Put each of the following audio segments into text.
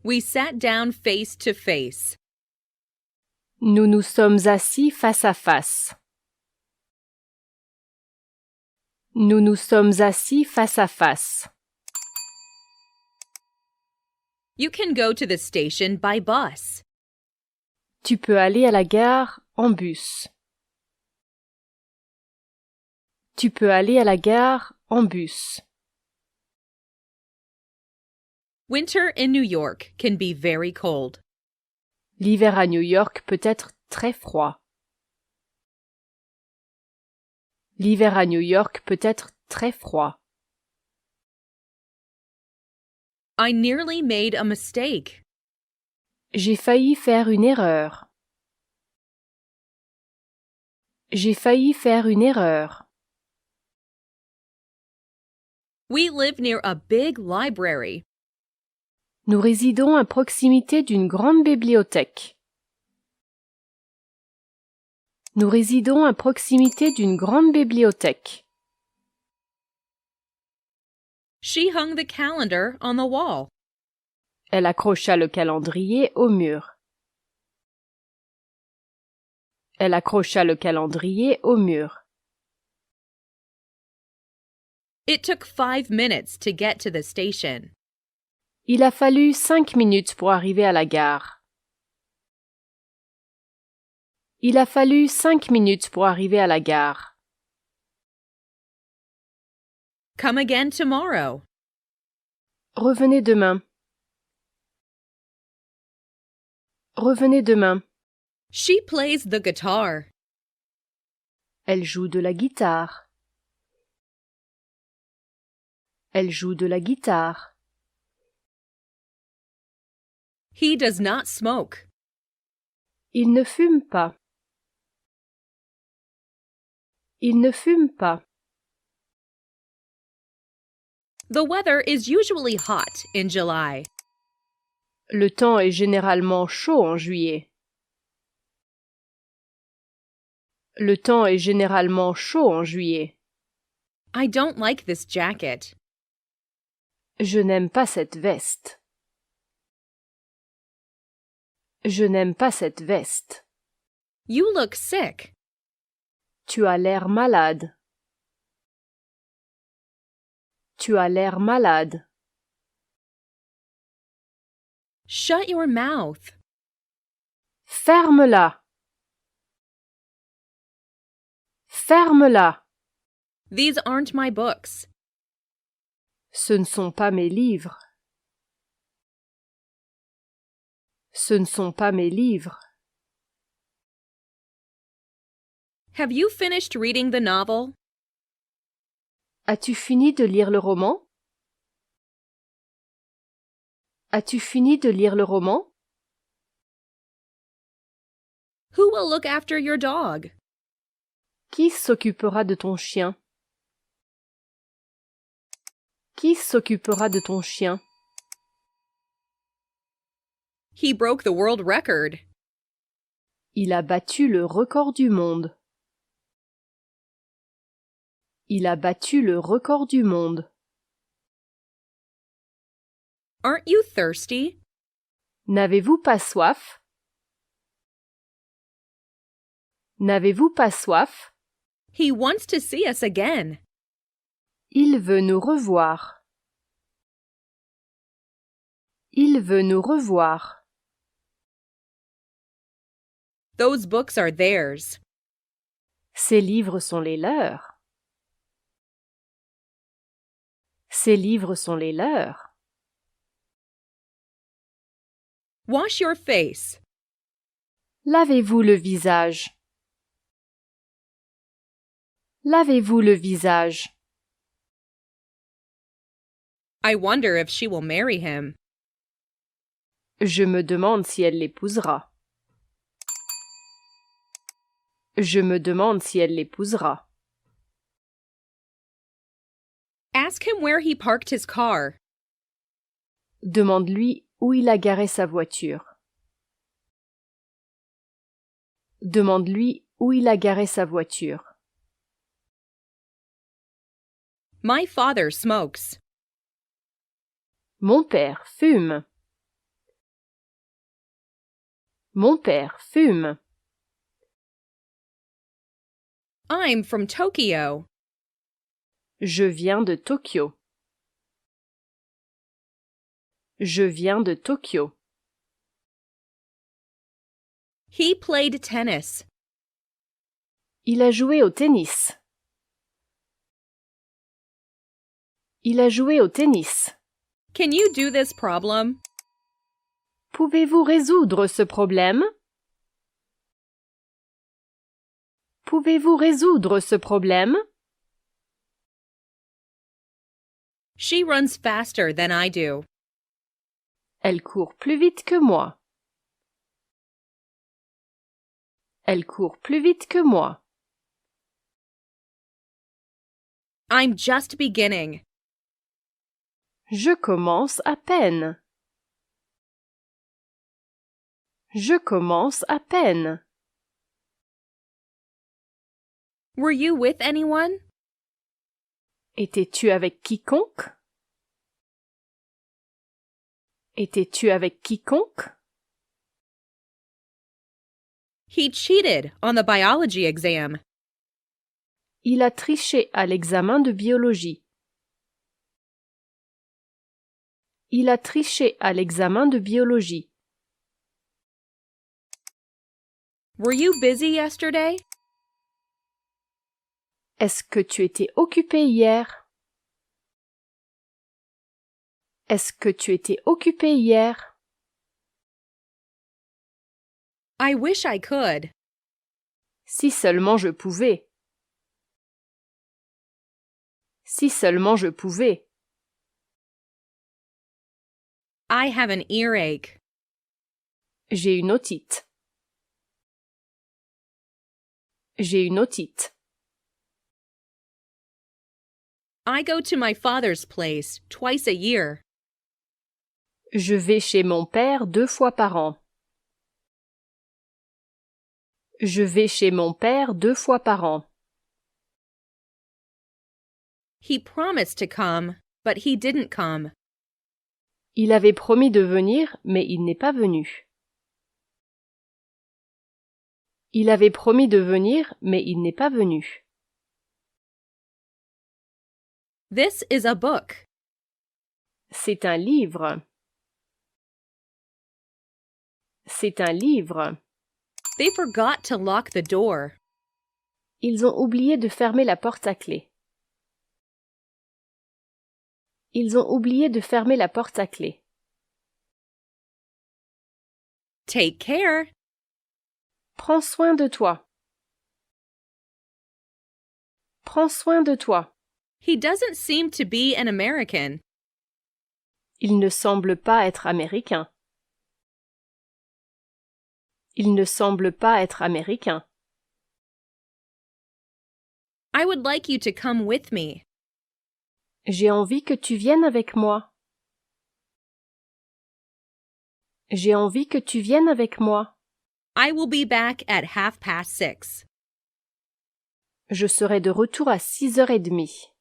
We sat down face to face. Nous nous sommes assis face à face. Nous nous sommes assis face à face. You can go to the station by bus. Tu peux aller à la gare en bus. Tu peux aller à la gare en bus. Winter in New York can be very cold. L'hiver à New York peut être très froid. L'hiver à New York peut être très froid. I nearly made a mistake. J'ai failli faire une erreur. J'ai failli faire une erreur. We live near a big library. Nous résidons à proximité d'une grande bibliothèque. Nous résidons à proximité d'une grande bibliothèque. She hung the calendar on the wall. Elle accrocha le calendrier au mur. Elle accrocha le calendrier au mur. It took 5 minutes to get to the station. Il a fallu 5 minutes pour arriver à la gare. Il a fallu 5 minutes pour arriver à la gare. Come again tomorrow. Revenez demain. Revenez demain. She plays the guitar. Elle joue de la guitare. Elle joue de la guitare. He does not smoke. Il ne fume pas. Il ne fume pas. The weather is usually hot in July. Le temps est généralement chaud en juillet. Le temps est généralement chaud en juillet. I don't like this jacket. Je n'aime pas cette veste. Je n'aime pas cette veste. You look sick. Tu as l'air malade. Tu as l'air malade. Shut your mouth. Ferme-la. Ferme-la. These aren't my books. Ce ne sont pas mes livres. Ce ne sont pas mes livres. Have you finished reading the novel? As-tu fini de lire le roman? As-tu fini de lire le roman? Who will look after your dog? Qui s'occupera de ton chien? Qui s'occupera de ton chien? He broke the world record. Il a battu le record du monde. Il a battu le record du monde. Aren't you thirsty? N'avez-vous pas soif? N'avez-vous pas soif? He wants to see us again. Il veut nous revoir. Il veut nous revoir. Those books are theirs. Ces livres sont les leurs. Ces livres sont les leurs. Wash your face. Lavez-vous le visage. Lavez-vous le visage. I wonder if she will marry him. Je me demande si elle l'épousera. Je me demande si elle l'épousera. Ask him where he parked his car. Demande-lui où il a garé sa voiture. Demande-lui où il a garé sa voiture. My father smokes. Mon père fume. Mon père fume. I'm from Tokyo. Je viens de Tokyo. Je viens de Tokyo. He played tennis. Il a joué au tennis. Il a joué au tennis. Can you do this problem? Pouvez-vous résoudre ce problème? Pouvez-vous résoudre ce problème? She runs faster than I do. Elle court plus vite que moi. Elle court plus vite que moi. I'm just beginning. Je commence à peine. Je commence à peine. Were you with anyone? Étais-tu avec quiconque? Étais-tu avec quiconque? He cheated on the biology exam. Il a triché à l'examen de biologie. Il a triché à l'examen de biologie. Were you busy yesterday? Est-ce que tu étais occupé hier? Est-ce que tu étais occupé hier? I wish I could. Si seulement je pouvais. Si seulement je pouvais. I have an earache. J'ai une otite. J'ai une otite. I go to my father's place twice a year. Je vais chez mon père 2 fois par an. Je vais chez mon père 2 fois par an. He promised to come, but he didn't come. Il avait promis de venir, mais il n'est pas venu. Il avait promis de venir, mais il n'est pas venu. This is a book. C'est un livre. C'est un livre. They forgot to lock the door. Ils ont oublié de fermer la porte à clé. Ils ont oublié de fermer la porte à clé. Take care. Prends soin de toi. Prends soin de toi. He doesn't seem to be an American. Il ne semble pas être américain. Il ne semble pas être américain. I would like you to come with me. J'ai envie que tu viennes avec moi. J'ai envie que tu viennes avec moi. I will be back at 6:30. Je serai de retour à 6h30.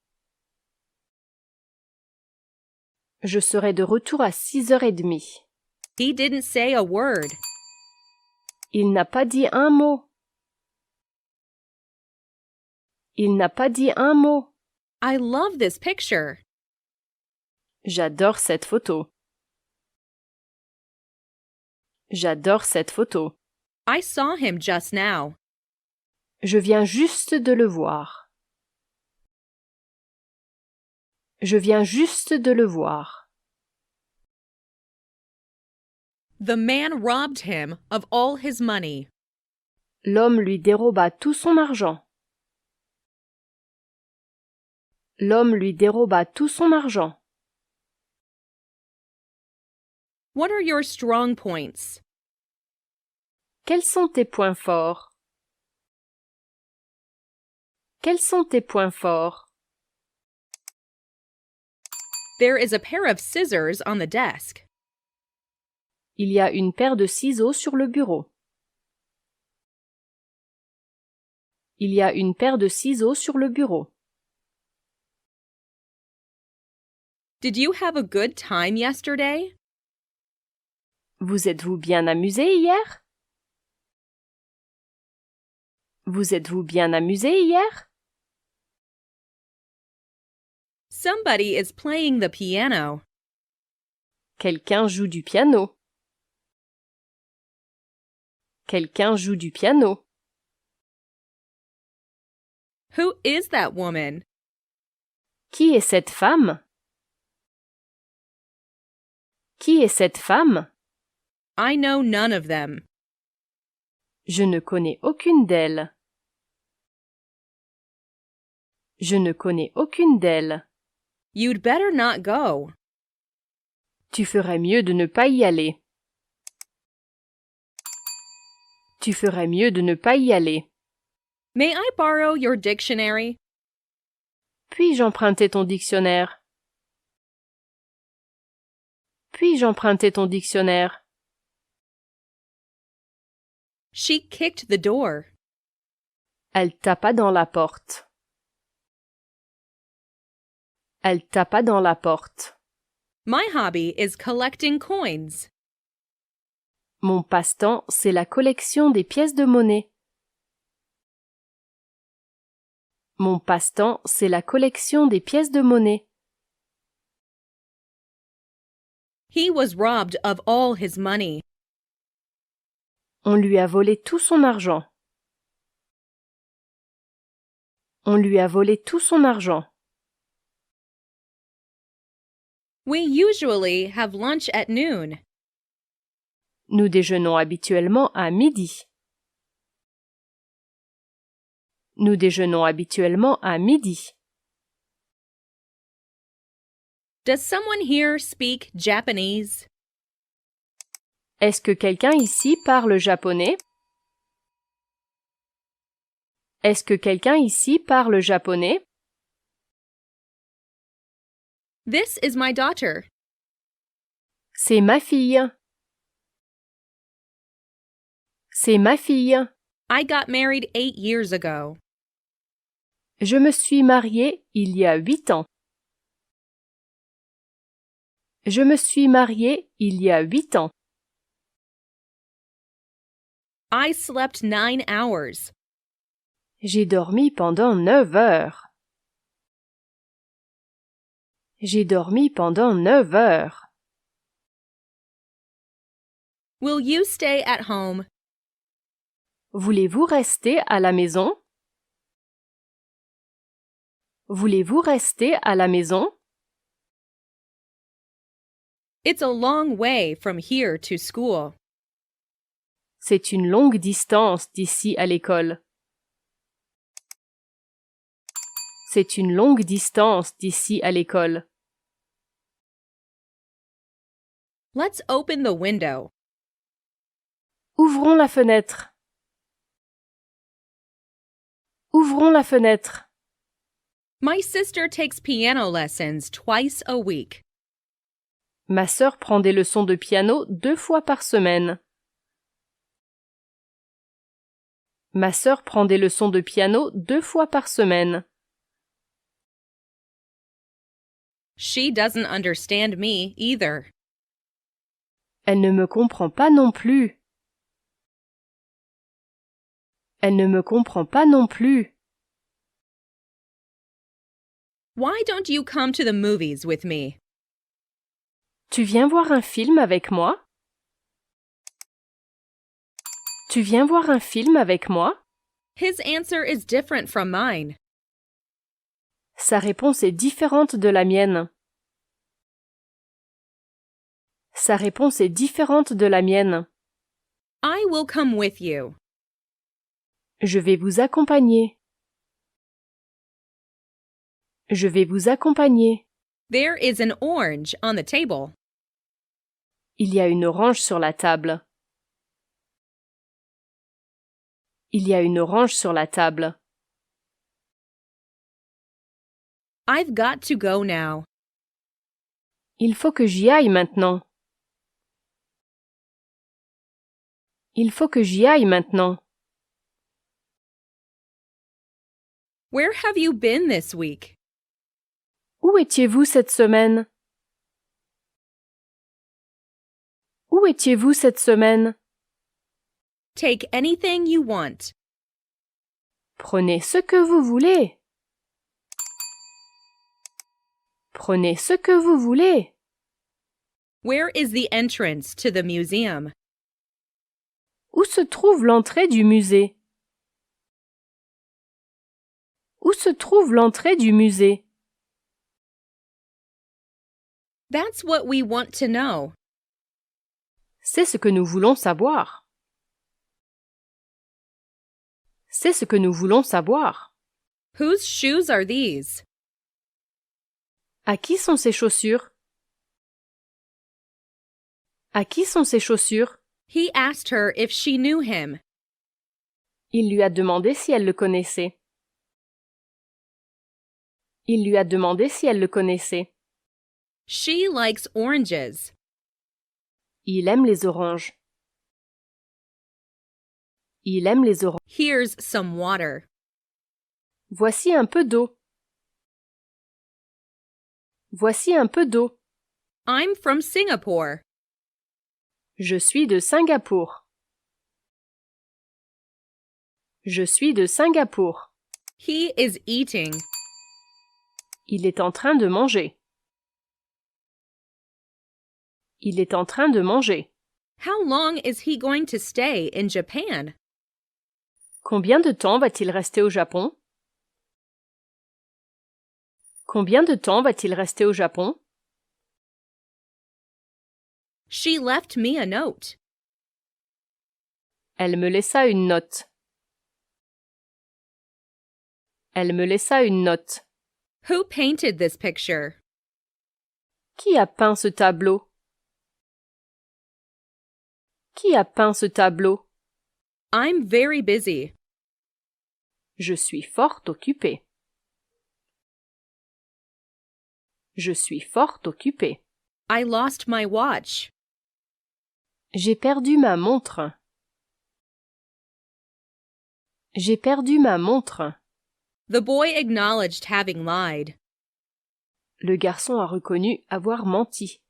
Je serai de retour à 6h30. He didn't say a word. Il n'a pas dit un mot. Il n'a pas dit un mot. I love this picture. J'adore cette photo. J'adore cette photo. I saw him just now. Je viens juste de le voir. Je viens juste de le voir. The man robbed him of all his money. L'homme lui déroba tout son argent. L'homme lui déroba tout son argent. What are your strong points? Quels sont tes points forts? Quels sont tes points forts? There is a pair of scissors on the desk. Il y a une paire de ciseaux sur le bureau. Il y a une paire de ciseaux sur le bureau. Did you have a good time yesterday? Vous êtes-vous bien amusé hier? Vous êtes-vous bien amusé hier? Somebody is playing the piano. Quelqu'un joue du piano. Quelqu'un joue du piano. Who is that woman? Qui est cette femme? Qui est cette femme? I know none of them. Je ne connais aucune d'elles. Je ne connais aucune d'elles. You'd better not go. Tu ferais mieux de ne pas y aller. Tu ferais mieux de ne pas y aller. May I borrow your dictionary? Puis-je emprunter ton dictionnaire? Puis-je emprunter ton dictionnaire? She kicked the door. Elle tapa dans la porte. Elle tapa dans la porte. My hobby is collecting coins. Mon passe-temps, c'est la collection des pièces de monnaie. Mon passe-temps, c'est la collection des pièces de monnaie. He was robbed of all his money. On lui a volé tout son argent. On lui a volé tout son argent. We usually have lunch at noon. Nous déjeunons habituellement à midi. Nous déjeunons habituellement à midi. Does someone here speak Japanese? Est-ce que quelqu'un ici parle japonais? Est-ce que quelqu'un ici parle japonais? This is my daughter. C'est ma fille. C'est ma fille. I got married 8 years ago. Je me suis mariée il y a 8 ans. Je me suis mariée il y a 8 ans. I slept 9 hours. J'ai dormi pendant 9 heures. J'ai dormi pendant 9 heures. Will you stay at home? Voulez-vous rester à la maison? Voulez-vous rester à la maison? It's a long way from here to school. C'est une longue distance d'ici à l'école. C'est une longue distance d'ici à l'école. Let's open the window. Ouvrons la fenêtre. Ouvrons la fenêtre. My sister takes piano lessons twice a week. Ma sœur prend des leçons de piano 2 fois par semaine. Ma sœur prend des leçons de piano 2 fois par semaine. She doesn't understand me either. Elle ne me comprend pas non plus. Elle ne me comprend pas non plus. Why don't you come to the movies with me? Tu viens voir un film avec moi? Tu viens voir un film avec moi? His answer is different from mine. Sa réponse est différente de la mienne. Sa réponse est différente de la mienne. I will come with you. Je vais vous accompagner. Je vais vous accompagner. There is an orange on the table. Il y a une orange sur la table. Il y a une orange sur la table. I've got to go now. Il faut que j'y aille maintenant. Il faut que j'y aille maintenant. Where have you been this week? Où étiez-vous cette semaine? Où étiez-vous cette semaine? Take anything you want. Prenez ce que vous voulez. Prenez ce que vous voulez. Where is the entrance to the museum? Où se trouve l'entrée du musée? Où se trouve l'entrée du musée? That's what we want to know. C'est ce que nous voulons savoir. C'est ce que nous voulons savoir. Whose shoes are these? À qui sont ces chaussures? À qui sont ces chaussures? He asked her if she knew him. Il lui a demandé si elle le connaissait. Il lui a demandé si elle le connaissait. She likes oranges. Il aime les oranges. Il aime les oranges. Here's some water. Voici un peu d'eau. Voici un peu d'eau. I'm from Singapore. Je suis de Singapour. Je suis de Singapour. He is eating. Il est en train de manger. Il est en train de manger. How long is he going to stay in Japan? Combien de temps va-t-il rester au Japon? Combien de temps va-t-il rester au Japon? She left me a note. Elle me laissa une note. Elle me laissa une note. Who painted this picture? Qui a peint ce tableau? Qui a peint ce tableau? I'm very busy. Je suis fort occupée. Je suis fort occupée. I lost my watch. J'ai perdu ma montre. J'ai perdu ma montre. The boy acknowledged having lied. Le garçon a reconnu avoir menti.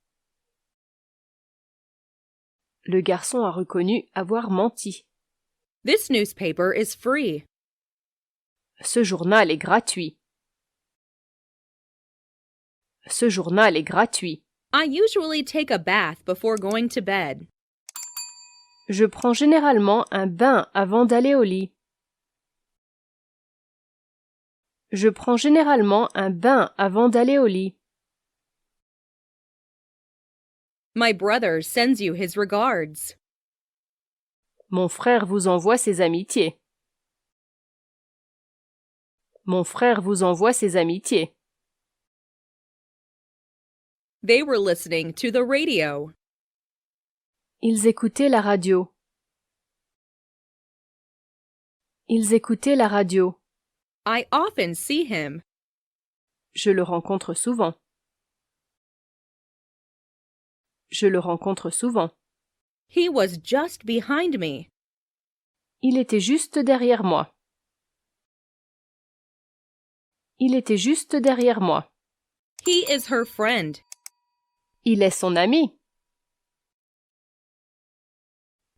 Le garçon a reconnu avoir menti. This newspaper is free. Ce journal est gratuit. Ce journal est gratuit. I usually take a bath before going to bed. Je prends généralement un bain avant d'aller au lit. Je prends généralement un bain avant d'aller au lit. My brother sends you his regards. Mon frère vous envoie ses amitiés. Mon frère vous envoie ses amitiés. They were listening to the radio. Ils écoutaient la radio. Ils écoutaient la radio. I often see him. Je le rencontre souvent. Je le rencontre souvent. He was just behind me. Il était juste derrière moi. Il était juste derrière moi. He is her friend. Il est son ami.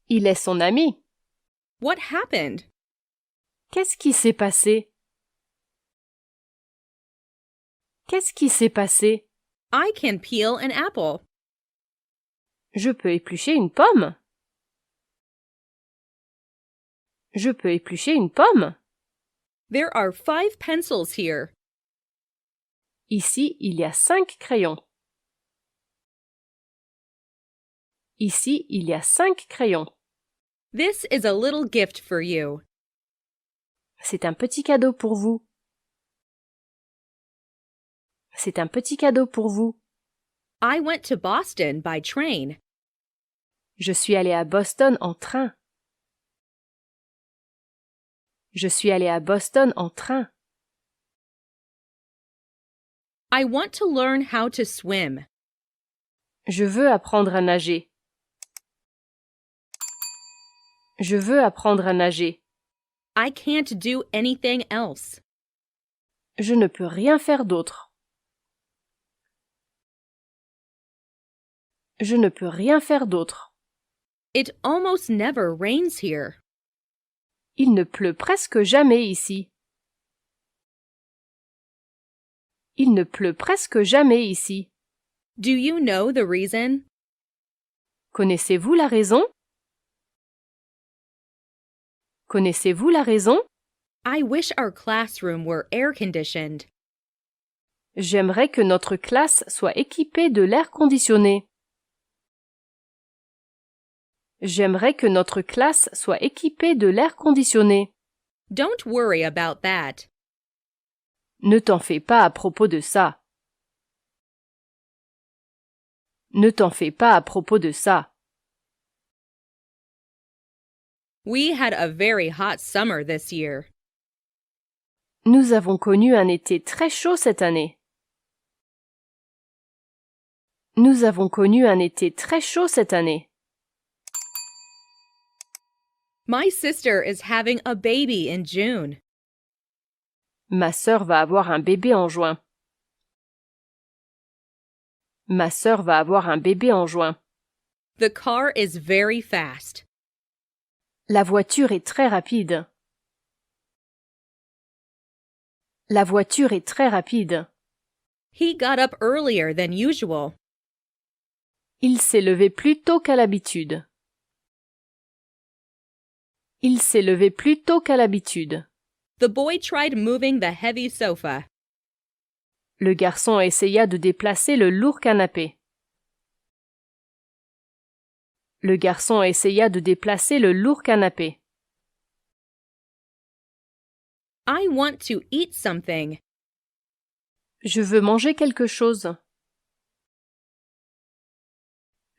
Il est son ami. What happened? Qu'est-ce qui s'est passé? Qu'est-ce qui s'est passé? I can peel an apple. Je peux éplucher une pomme. Je peux éplucher une pomme. There are 5 pencils here. Ici, il y a 5 crayons. Ici, il y a 5 crayons. This is a little gift for you. C'est un petit cadeau pour vous. C'est un petit cadeau pour vous. I went to Boston by train. Je suis allée à Boston en train. Je suis allée à Boston en train. I want to learn how to swim. Je veux apprendre à nager. Je veux apprendre à nager. I can't do anything else. Je ne peux rien faire d'autre. Je ne peux rien faire d'autre. It almost never rains here. Il ne pleut presque jamais ici. Il ne pleut presque jamais ici. Do you know the reason? Connaissez-vous la raison? Connaissez-vous la raison? I wish our classroom were air-conditioned. J'aimerais que notre classe soit équipée de l'air conditionné. J'aimerais que notre classe soit équipée de l'air conditionné. Don't worry about that. Ne t'en fais pas à propos de ça. Ne t'en fais pas à propos de ça. We had a very hot summer this year. Nous avons connu un été très chaud cette année. Nous avons connu un été très chaud cette année. My sister is having a baby in June. Ma sœur va avoir un bébé en juin. Ma sœur va avoir un bébé en juin. The car is very fast. La voiture est très rapide. La voiture est très rapide. He got up earlier than usual. Il s'est levé plus tôt qu'à l'habitude. Il s'est levé plus tôt qu'à l'habitude. The boy tried moving the heavy sofa. Le garçon essaya de déplacer le lourd canapé. Le garçon essaya de déplacer le lourd canapé. I want to eat something. Je veux manger quelque chose.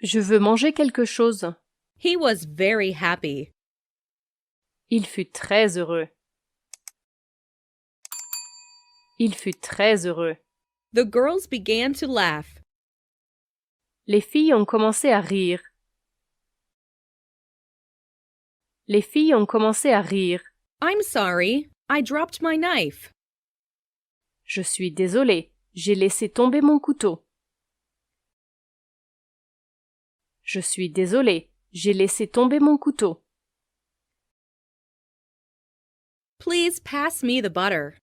Je veux manger quelque chose. He was very happy. Il fut très heureux. Il fut très heureux. The girls began to laugh. Les filles ont commencé à rire. Les filles ont commencé à rire. I'm sorry, I dropped my knife. Je suis désolée, j'ai laissé tomber mon couteau. Je suis désolée, j'ai laissé tomber mon couteau. Please pass me the butter.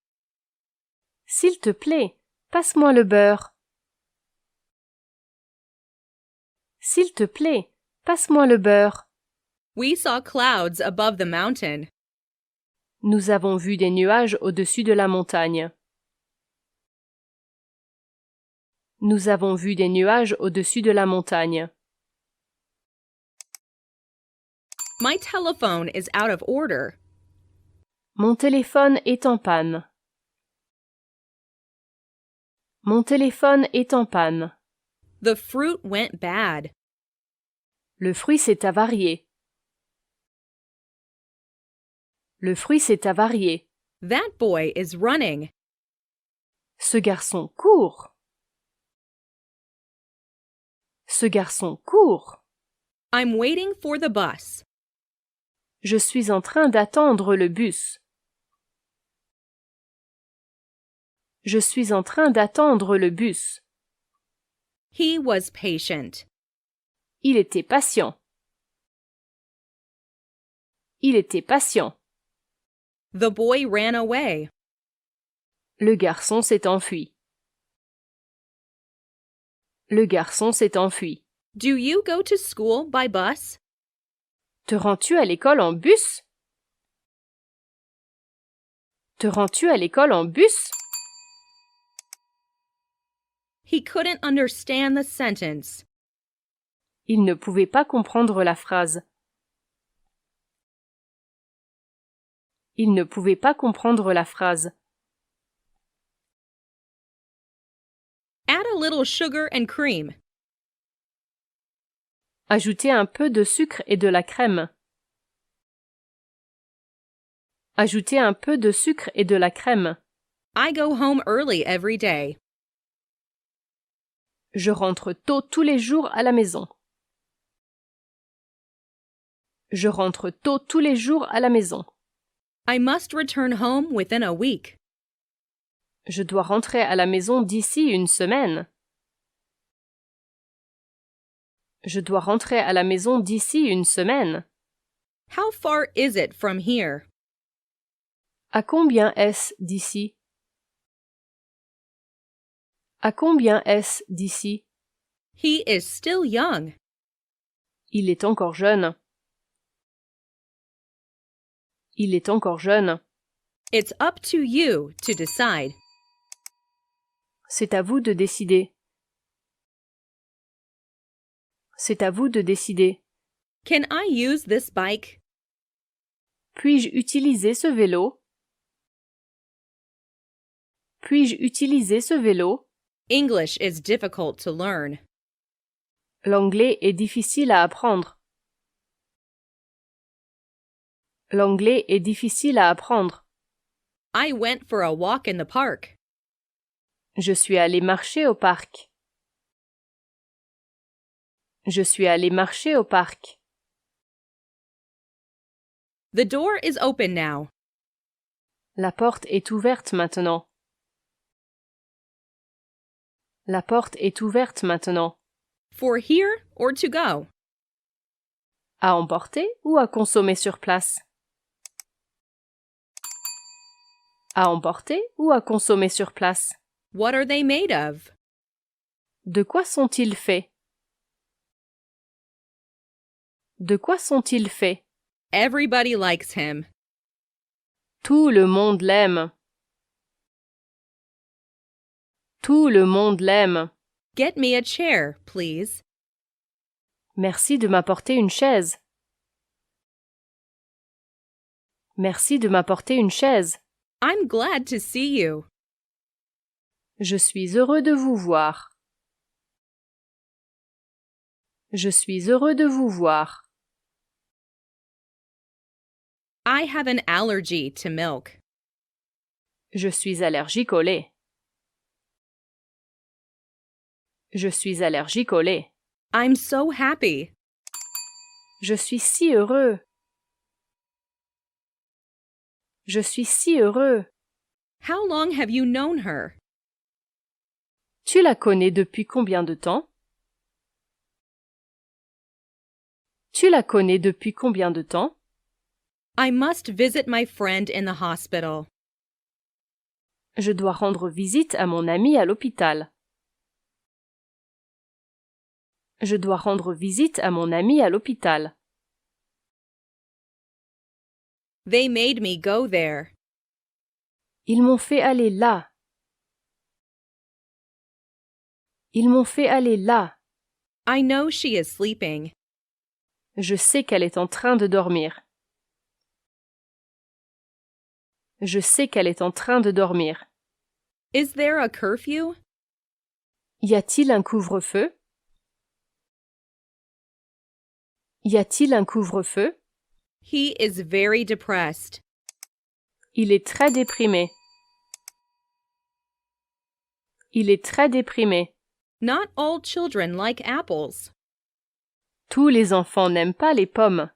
S'il te plaît, passe-moi le beurre. S'il te plaît, passe-moi le beurre. We saw clouds above the mountain. Nous avons vu des nuages au-dessus de la montagne. Nous avons vu des nuages au-dessus de la montagne. My telephone is out of order. Mon téléphone est en panne. Mon téléphone est en panne. The fruit went bad. Le fruit s'est avarié. Le fruit s'est avarié. That boy is running. Ce garçon court. Ce garçon court. I'm waiting for the bus. Je suis en train d'attendre le bus. Je suis en train d'attendre le bus. He was patient. Il était patient. Il était patient. The boy ran away. Le garçon s'est enfui. Le garçon s'est enfui. Do you go to school by bus? Te rends-tu à l'école en bus? Te rends-tu à l'école en bus? He couldn't understand the sentence. Il ne pouvait pas comprendre la phrase. Il ne pouvait pas comprendre la phrase. Add a little sugar and cream. Ajoutez un peu de sucre et de la crème. Ajoutez un peu de sucre et de la crème. I go home early every day. Je rentre tôt tous les jours à la maison. Je rentre tôt tous les jours à la maison. I must return home within a week. Je dois rentrer à la maison d'ici une semaine. Je dois rentrer à la maison d'ici une semaine. How far is it from here? À combien est-ce d'ici? À combien est-ce d'ici? He is still young. Il est encore jeune. Il est encore jeune. It's up to you to decide. C'est à vous de décider. C'est à vous de décider. Can I use this bike? Puis-je utiliser ce vélo? Puis-je utiliser ce vélo? English is difficult to learn. L'anglais est difficile à apprendre. L'anglais est difficile à apprendre. I went for a walk in the park. Je suis allé marcher au parc. Je suis allé marcher au parc. The door is open now. La porte est ouverte maintenant. La porte est ouverte maintenant. For here or to go? À emporter ou à consommer sur place? À emporter ou à consommer sur place? What are they made of? De quoi sont-ils faits? De quoi sont-ils faits? Everybody likes him. Tout le monde l'aime. Tout le monde l'aime. Get me a chair, please. Merci de m'apporter une chaise. Merci de m'apporter une chaise. I'm glad to see you. Je suis heureux de vous voir. Je suis heureux de vous voir. I have an allergy to milk. Je suis allergique au lait. Je suis allergique au lait. I'm so happy. Je suis si heureux. Je suis si heureux. How long have you known her? Tu la connais depuis combien de temps? Tu la connais depuis combien de temps? I must visit my friend in the hospital. Je dois rendre visite à mon ami à l'hôpital. Je dois rendre visite à mon ami à l'hôpital. They made me go there. Ils m'ont fait aller là. Ils m'ont fait aller là. I know she is sleeping. Je sais qu'elle est en train de dormir. Je sais qu'elle est en train de dormir. Is there a curfew? Y a-t-il un couvre-feu? Y a-t-il un couvre-feu? He is very depressed. Il est très déprimé. Il est très déprimé. Not all children like apples. Tous les enfants n'aiment pas les pommes.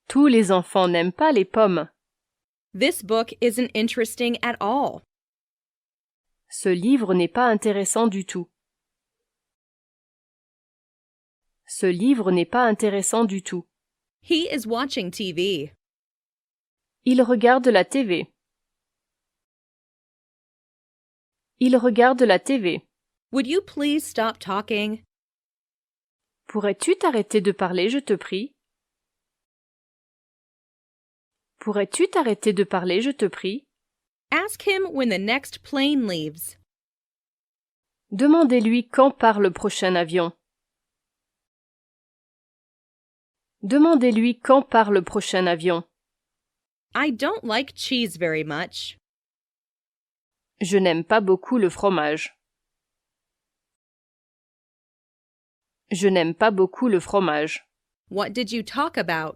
Tous les enfants n'aiment pas les pommes. This book isn't interesting at all. Ce livre n'est pas intéressant du tout. Ce livre n'est pas intéressant du tout. He is watching TV. Il regarde la TV. Il regarde la TV. Would you please stop talking? Pourrais-tu t'arrêter de parler, je te prie? Pourrais-tu t'arrêter de parler, je te prie? Ask him when the next plane leaves. Demandez-lui quand part le prochain avion. Demandez-lui quand part le prochain avion. I don't like cheese very much. Je n'aime pas beaucoup le fromage. Je n'aime pas beaucoup le fromage. What did you talk about?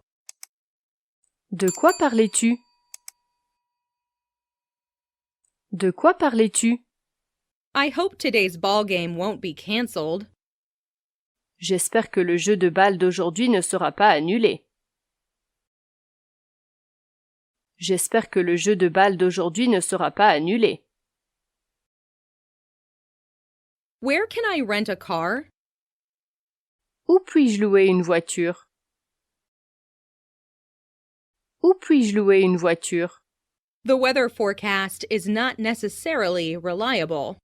De quoi parlais-tu? De quoi parlais-tu? I hope today's ball game won't be cancelled. J'espère que le jeu de balle d'aujourd'hui ne sera pas annulé. J'espère que le jeu de balle d'aujourd'hui ne sera pas annulé. Where can I rent a car? Où puis-je louer une voiture? Où puis-je louer une voiture? The weather forecast is not necessarily reliable.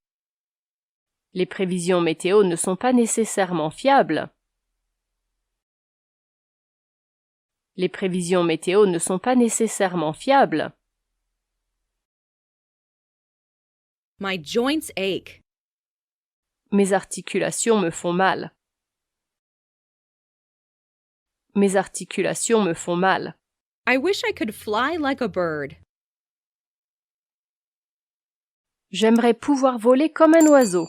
Les prévisions météo ne sont pas nécessairement fiables. Les prévisions météo ne sont pas nécessairement fiables. My joints ache. Mes articulations me font mal. Mes articulations me font mal. I wish I could fly like a bird. J'aimerais pouvoir voler comme un oiseau.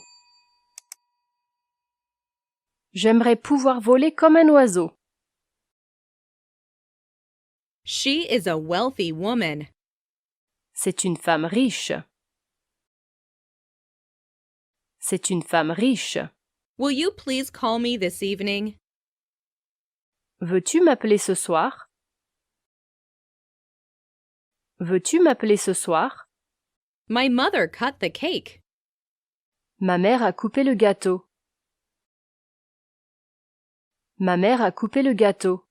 J'aimerais pouvoir voler comme un oiseau. She is a wealthy woman. C'est une femme riche. C'est une femme riche. Will you please call me this evening? Veux-tu m'appeler ce soir? Veux-tu m'appeler ce soir? My mother cut the cake. Ma mère a coupé le gâteau. Ma mère a coupé le gâteau.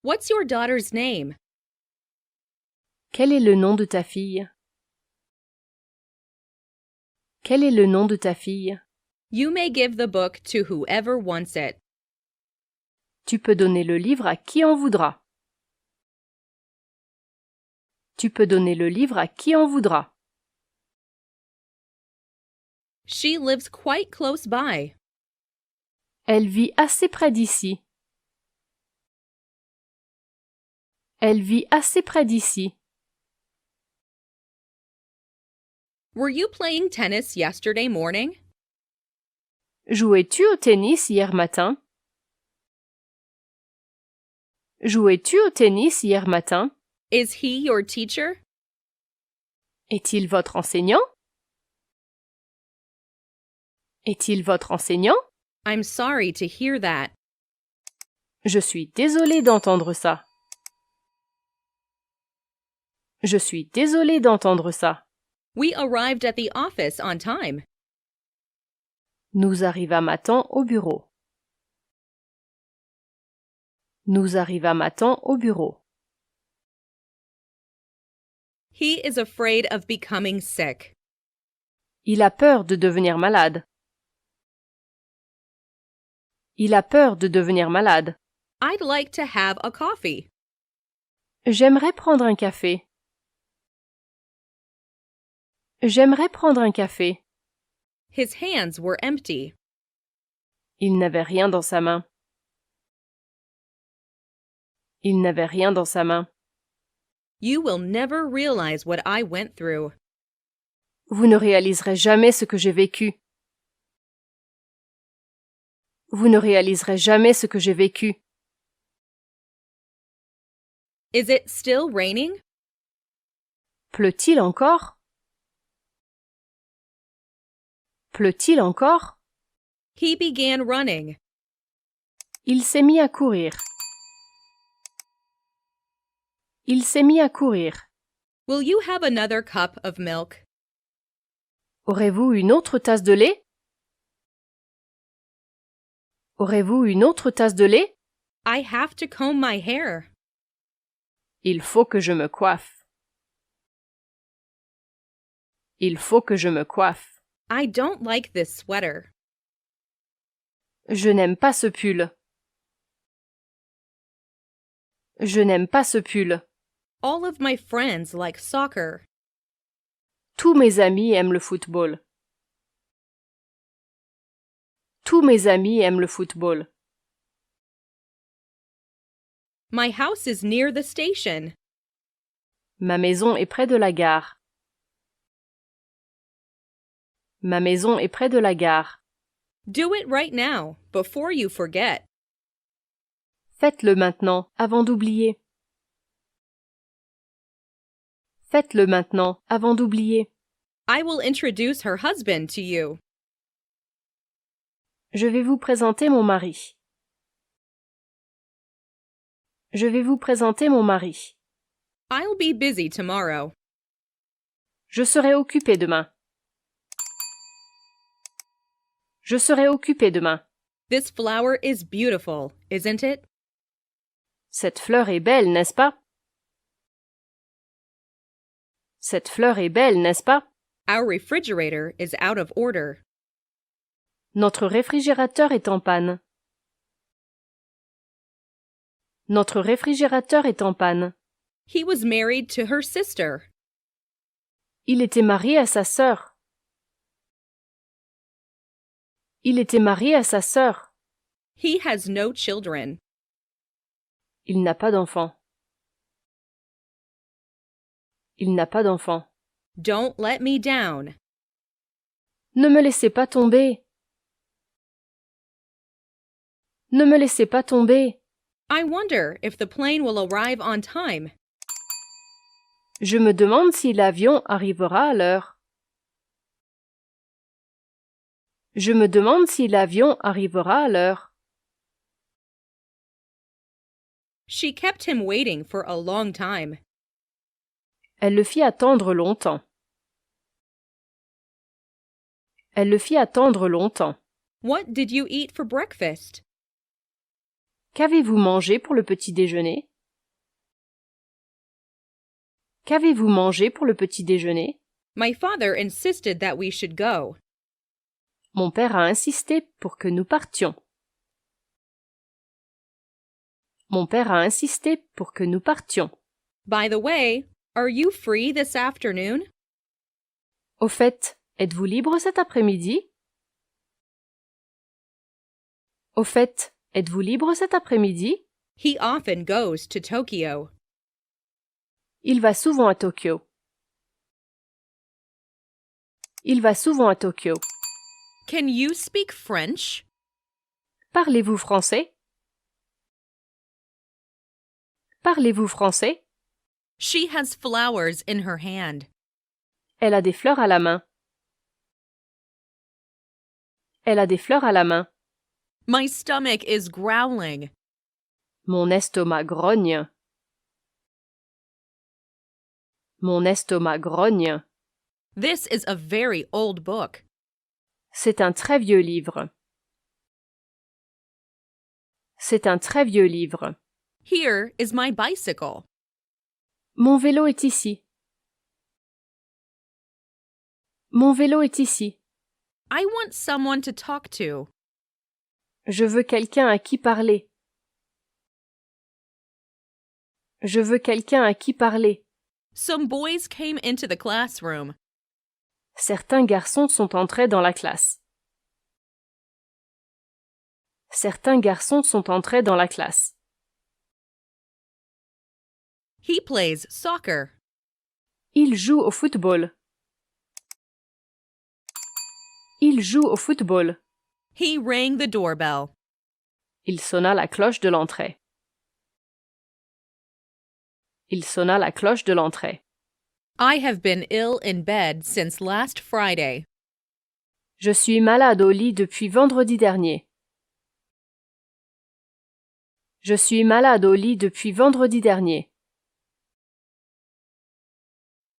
What's your daughter's name? Quel est le nom de ta fille? Quel est le nom de ta fille? You may give the book to whoever wants it. Tu peux donner le livre à qui en voudra. Tu peux donner le livre à qui en voudra. She lives quite close by. Elle vit assez près d'ici. Elle vit assez près d'ici. Were you playing tennis yesterday morning? Jouais-tu au tennis hier matin? Jouais-tu au tennis hier matin? Is he your teacher? Est-il votre enseignant? Est-il votre enseignant? I'm sorry to hear that. Je suis désolée d'entendre ça. Je suis désolée d'entendre ça. We arrived at the office on time. Nous arrivâmes à temps au bureau. Nous arrivâmes à temps au bureau. He is afraid of becoming sick. Il a peur de devenir malade. Il a peur de devenir malade. I'd like to have a coffee. J'aimerais prendre un café. J'aimerais prendre un café. His hands were empty. Il n'avait rien dans sa main. Il n'avait rien dans sa main. You will never realize what I went through. Vous ne réaliserez jamais ce que j'ai vécu. Vous ne réaliserez jamais ce que j'ai vécu. Is it still raining? Pleut-il encore? Pleut-il encore? He began running. Il s'est mis à courir. Il s'est mis à courir. Will you have another cup of milk? Aurez-vous une autre tasse de lait? Aurez-vous une autre tasse de lait? I have to comb my hair. Il faut que je me coiffe. Il faut que je me coiffe. I don't like this sweater. Je n'aime pas ce pull. Je n'aime pas ce pull. All of my friends like soccer. Tous mes amis aiment le football. Tous mes amis aiment le football. My house is near the station. Ma maison est près de la gare. Ma maison est près de la gare. Do it right now, before you forget. Faites-le maintenant, avant d'oublier. Faites-le maintenant, avant d'oublier. I will introduce her husband to you. Je vais vous présenter mon mari. Je vais vous présenter mon mari. I'll be busy tomorrow. Je serai occupé demain. Je serai occupé demain. This flower is beautiful, isn't it? Cette fleur est belle, n'est-ce pas? Cette fleur est belle, n'est-ce pas? Our refrigerator is out of order. Notre réfrigérateur est en panne. Notre réfrigérateur est en panne. He was married to her sister. Il était marié à sa sœur. Il était marié à sa sœur. He has no children. Il n'a pas d'enfant. Il n'a pas d'enfant. Don't let me down. Ne me laissez pas tomber. Ne me laissez pas tomber. I wonder if the plane will arrive on time. Je me demande si l'avion arrivera à l'heure. Je me demande si l'avion arrivera à l'heure. She kept him waiting for a long time. Elle le fit attendre longtemps. Elle le fit attendre longtemps. What did you eat for breakfast? Qu'avez-vous mangé pour le petit déjeuner? Qu'avez-vous mangé pour le petit déjeuner? My father insisted that we should go. Mon père a insisté pour que nous partions. Mon père a insisté pour que nous partions. By the way, are you free this afternoon? Au fait, êtes-vous libre cet après-midi? Au fait, êtes-vous libre cet après-midi? He often goes to Tokyo. Il va souvent à Tokyo. Il va souvent à Tokyo. Can you speak French? Parlez-vous français? Parlez-vous français? She has flowers in her hand. Elle a des fleurs à la main. Elle a des fleurs à la main. My stomach is growling. Mon estomac grogne. Mon estomac grogne. This is a very old book. C'est un très vieux livre. C'est un très vieux livre. Here is my bicycle. Mon vélo est ici. Mon vélo est ici. I want someone to talk to. Je veux quelqu'un à qui parler. Je veux quelqu'un à qui parler. Some boys came into the classroom. Certains garçons sont entrés dans la classe. Certains garçons sont entrés dans la classe. He plays soccer. Il joue au football. Il joue au football. He rang the doorbell. Il sonna la cloche de l'entrée. Il sonna la cloche de l'entrée. I have been ill in bed since last Friday. Je suis malade au lit depuis vendredi dernier. Je suis malade au lit depuis vendredi dernier.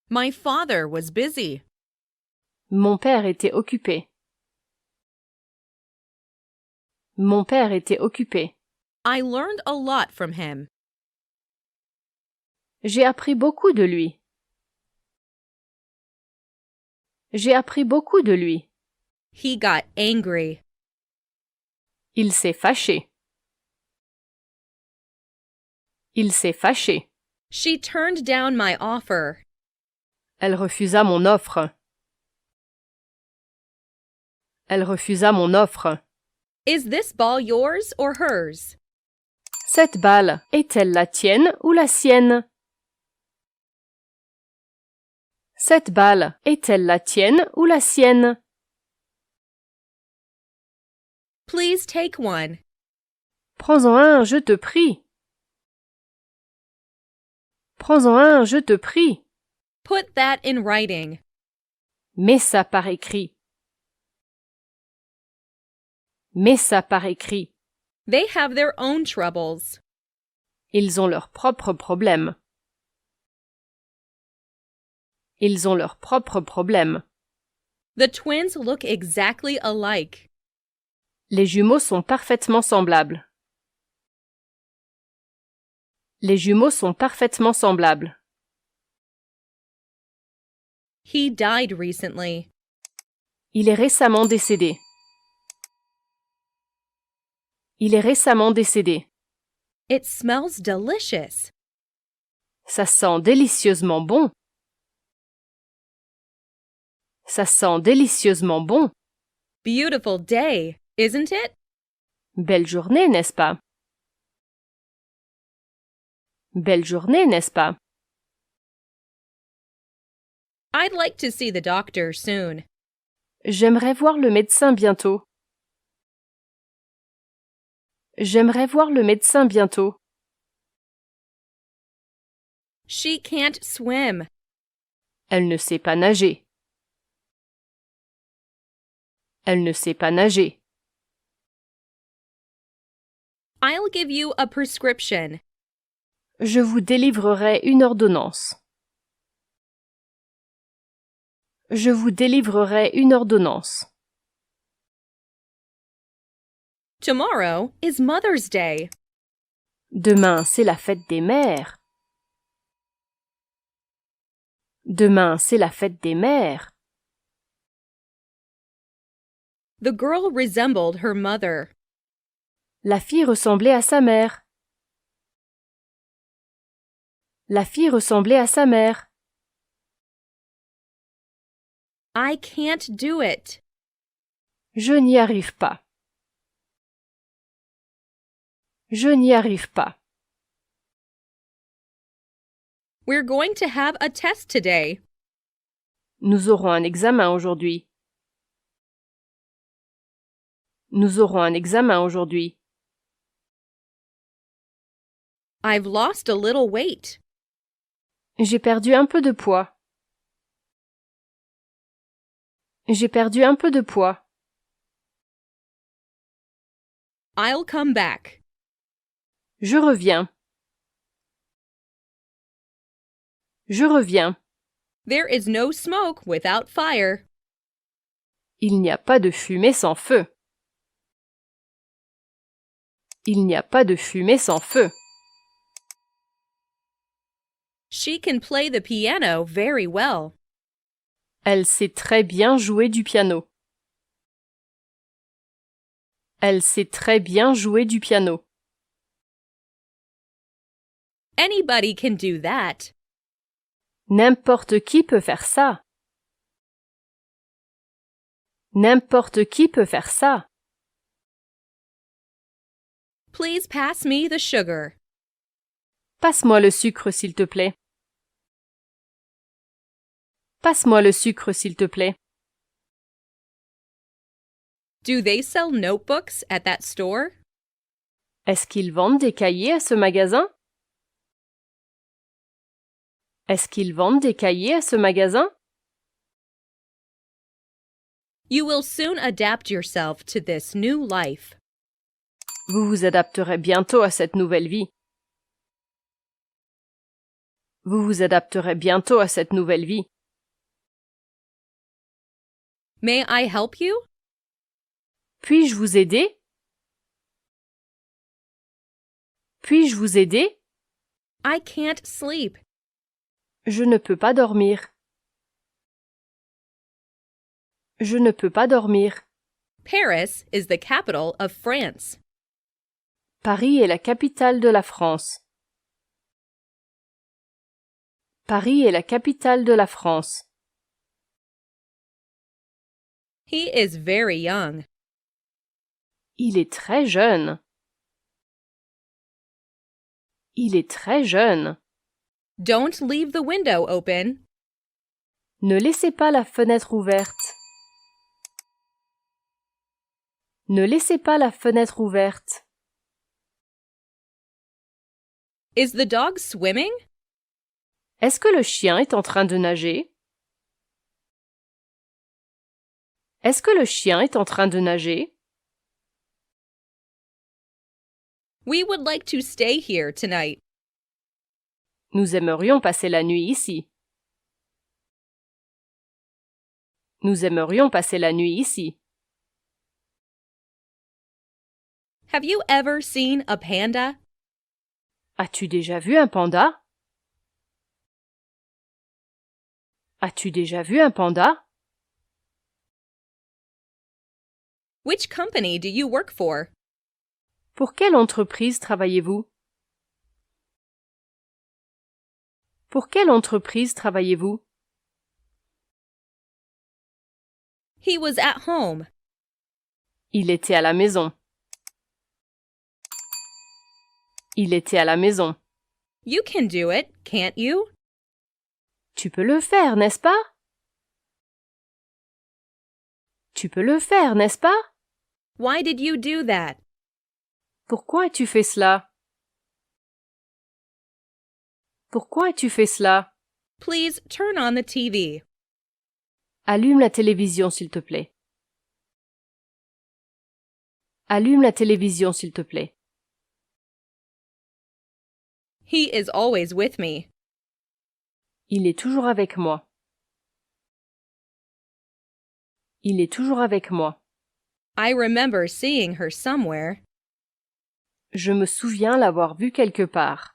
My father was busy. Mon père était occupé. Mon père était occupé. I learned a lot from him. J'ai appris beaucoup de lui. J'ai appris beaucoup de lui. He got angry. Il s'est fâché. Il s'est fâché. She turned down my offer. Elle refusa mon offre. Elle refusa mon offre. Is this ball yours or hers? Cette balle est-elle la tienne ou la sienne? Cette balle est-elle la tienne ou la sienne? Please take one. Prends-en un, je te prie. Prends-en un, je te prie. Put that in writing. Mets ça par écrit. Mets ça par écrit. They have their own troubles. Ils ont leurs propres problèmes. Ils ont leurs propres problèmes. The twins look exactly alike. Les jumeaux sont parfaitement semblables. Les jumeaux sont parfaitement semblables. He died recently. Il est récemment décédé. Il est récemment décédé. It smells delicious. Ça sent délicieusement bon. Ça sent délicieusement bon. Beautiful day, isn't it? Belle journée, n'est-ce pas? Belle journée, n'est-ce pas? I'd like to see the doctor soon. J'aimerais voir le médecin bientôt. J'aimerais voir le médecin bientôt. She can't swim. Elle ne sait pas nager. Elle ne sait pas nager. I'll give you a prescription. Je vous délivrerai une ordonnance. Je vous délivrerai une ordonnance. Tomorrow is Mother's Day. Demain, c'est la fête des mères. Demain, c'est la fête des mères. The girl resembled her mother. La fille ressemblait à sa mère. La fille ressemblait à sa mère. I can't do it. Je n'y arrive pas. Je n'y arrive pas. We're going to have a test today. Nous aurons un examen aujourd'hui. Nous aurons un examen aujourd'hui. I've lost a little weight. J'ai perdu un peu de poids. J'ai perdu un peu de poids. I'll come back. Je reviens. Je reviens. There is no smoke without fire. Il n'y a pas de fumée sans feu. Il n'y a pas de fumée sans feu. She can play the piano very well. Elle sait très bien jouer du piano. Elle sait très bien jouer du piano. Anybody can do that. N'importe qui peut faire ça. N'importe qui peut faire ça. Please pass me the sugar. Passe-moi le sucre, s'il te plaît. Passe-moi le sucre, s'il te plaît. Do they sell notebooks at that store? Est-ce qu'ils vendent des cahiers à ce magasin? Est-ce qu'ils vendent des cahiers à ce magasin? You will soon adapt yourself to this new life. Vous vous adapterez bientôt à cette nouvelle vie. Vous vous adapterez bientôt à cette nouvelle vie. May I help you? Puis-je vous aider? Puis-je vous aider? I can't sleep. Je ne peux pas dormir. Je ne peux pas dormir. Paris is the capital of France. Paris est la capitale de la France. Paris est la capitale de la France. He is very young. Il est très jeune. Il est très jeune. Don't leave the window open. Ne laissez pas la fenêtre ouverte. Ne laissez pas la fenêtre ouverte. Is the dog swimming? Est-ce que le chien est en train de nager? Est-ce que le chien est en train de nager? We would like to stay here tonight. Nous aimerions passer la nuit ici. Nous aimerions passer la nuit ici. Have you ever seen a panda? As-tu déjà vu un panda? As-tu déjà vu un panda? Which company do you work for? Pour quelle entreprise travaillez-vous? Pour quelle entreprise travaillez-vous? He was at home. Il était à la maison. Il était à la maison. You can do it, can't you? Tu peux le faire, n'est-ce pas? Tu peux le faire, n'est-ce pas? Why did you do that? Pourquoi as-tu fait cela? Pourquoi as-tu fait cela? Please turn on the TV. Allume la télévision, s'il te plaît. Allume la télévision, s'il te plaît. He is always with me. Il est toujours avec moi. Il est toujours avec moi. I remember seeing her somewhere. Je me souviens l'avoir vue quelque part.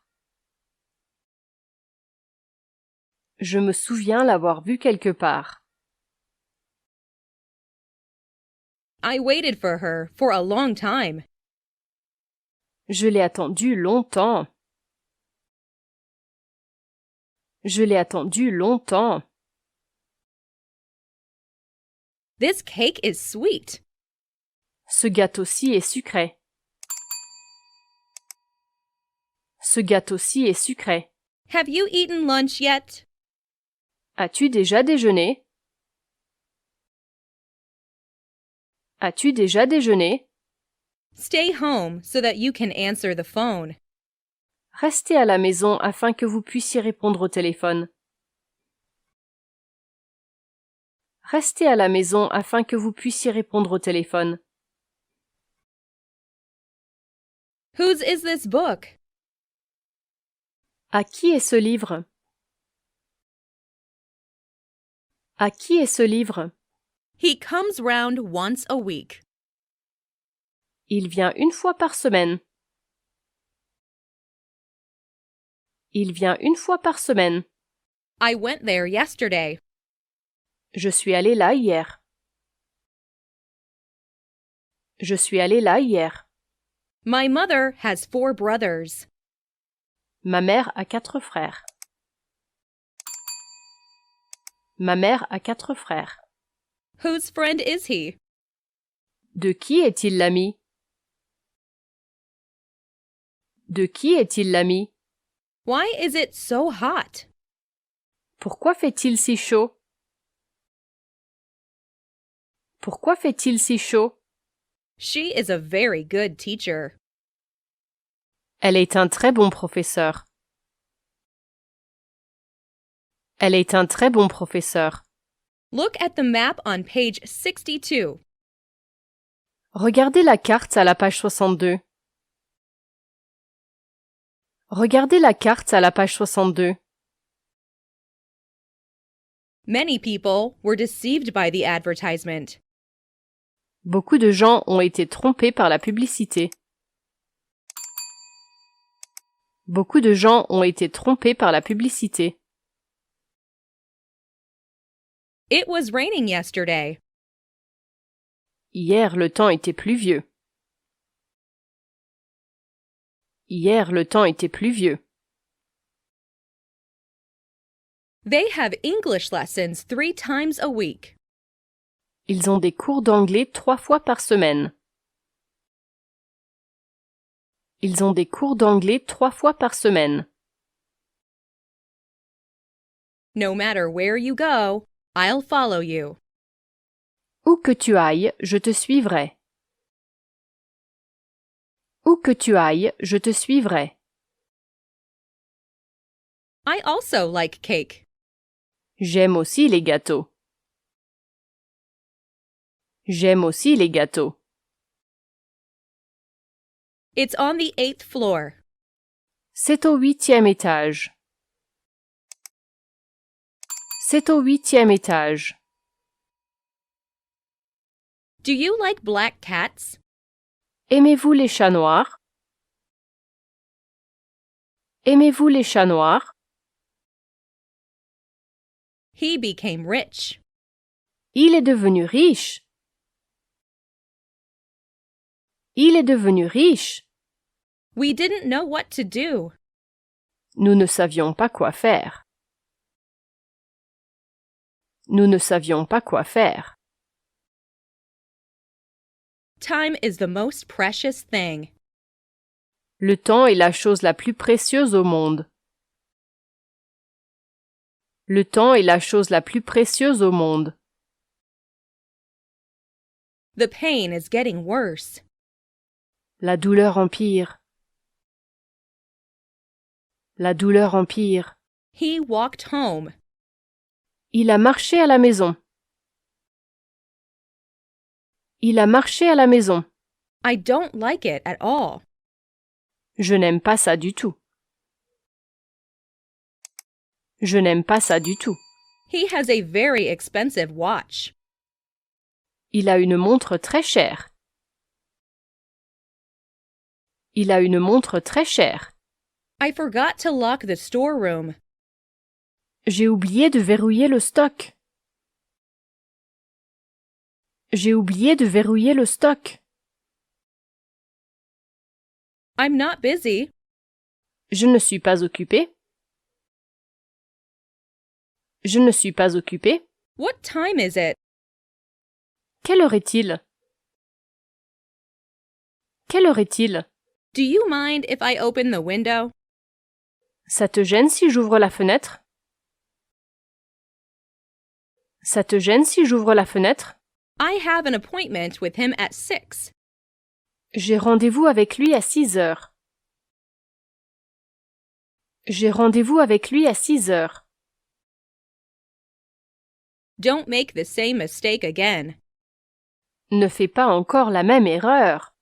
Je me souviens l'avoir vue quelque part. I waited for her for a long time. Je l'ai attendue longtemps. Je l'ai attendue longtemps. This cake is sweet. Ce gâteau-ci est sucré. Ce gâteau-ci est sucré. Have you eaten lunch yet? As-tu déjà déjeuné? As-tu déjà déjeuné? Stay home so that you can answer the phone. Restez à la maison afin que vous puissiez répondre au téléphone. Restez à la maison afin que vous puissiez répondre au téléphone. Whose is this book? À qui est ce livre? À qui est ce livre? He comes round once a week. Il vient une fois par semaine. Il vient une fois par semaine. I went there yesterday. Je suis allé là hier. Je suis allé là hier. My mother has 4 brothers. Ma mère a 4 frères. Ma mère a 4 frères. Whose friend is he? De qui est-il l'ami? De qui est-il l'ami? Why is it so hot? Pourquoi fait-il si chaud? Pourquoi fait-il si chaud? She is a very good teacher. Elle est un très bon professeur. Elle est un très bon professeur. Look at the map on page 62. Regardez la carte à la page 62. Regardez la carte à la page 62. Many people were deceived by the advertisement. Beaucoup de gens ont été trompés par la publicité. Beaucoup de gens ont été trompés par la publicité. It was raining yesterday. Hier, le temps était pluvieux. Hier, le temps était pluvieux. They have English lessons 3 times a week. Ils ont des cours d'anglais 3 fois par semaine. Ils ont des cours d'anglais 3 fois par semaine. No matter where you go, I'll follow you. Où que tu ailles, je te suivrai. Où que tu ailles, je te suivrai. I also like cake. J'aime aussi les gâteaux. J'aime aussi les gâteaux. It's on the 8th floor. C'est au 8e étage. C'est au 8e étage. Do you like black cats? Aimez-vous les chats noirs? Aimez-vous les chats noirs? He became rich. Il est devenu riche. Il est devenu riche. We didn't know what to do. Nous ne savions pas quoi faire. Nous ne savions pas quoi faire. Time is the most precious thing. Le temps est la chose la plus précieuse au monde. Le temps est la chose la plus précieuse au monde. The pain is getting worse. La douleur empire. La douleur empire. He walked home. Il a marché à la maison. Il a marché à la maison. I don't like it at all. Je n'aime pas ça du tout. Je n'aime pas ça du tout. He has a very expensive watch. Il a une montre très chère. Il a une montre très chère. I forgot to lock the storeroom. J'ai oublié de verrouiller le stock. J'ai oublié de verrouiller le stock. I'm not busy. Je ne suis pas occupé. Je ne suis pas occupé. What time is it? Quelle heure est-il? Quelle heure est-il? Do you mind if I open the window? Ça te gêne si j'ouvre la fenêtre? Ça te gêne si j'ouvre la fenêtre? I have an appointment with him at 6. J'ai rendez-vous avec lui à 6 heures. J'ai rendez-vous avec lui à 6 heures. Don't make the same mistake again. Ne fais pas encore la même erreur.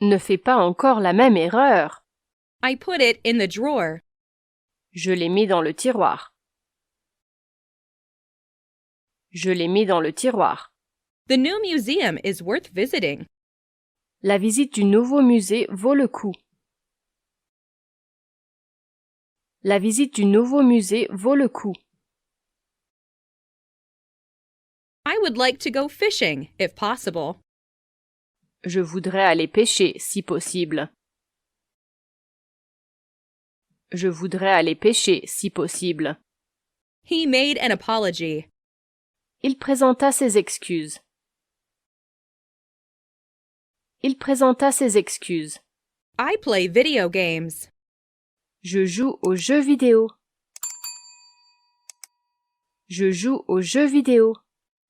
Ne fais pas encore la même erreur. I put it in the drawer. Je l'ai mis dans le tiroir. Je l'ai mis dans le tiroir. The new museum is worth visiting. La visite du nouveau musée vaut le coup. La visite du nouveau musée vaut le coup. I would like to go fishing, if possible. Je voudrais aller pêcher, si possible. Je voudrais aller pêcher, si possible. He made an apology. Il présenta ses excuses. Il présenta ses excuses. I play video games. Je joue aux jeux vidéo. Je joue aux jeux vidéo.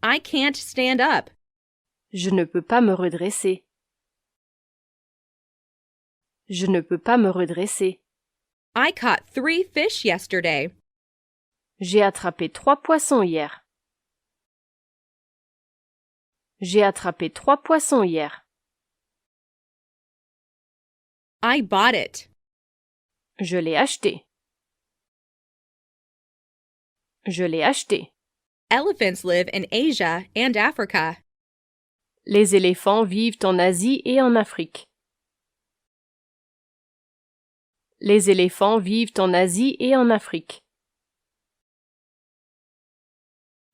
I can't stand up. Je ne peux pas me redresser. Je ne peux pas me redresser. I caught 3 fish yesterday. J'ai attrapé 3 poissons hier. J'ai attrapé 3 poissons hier. I bought it. Je l'ai acheté. Je l'ai acheté. Elephants live in Asia and Africa. Les éléphants vivent en Asie et en Afrique. Les éléphants vivent en Asie et en Afrique.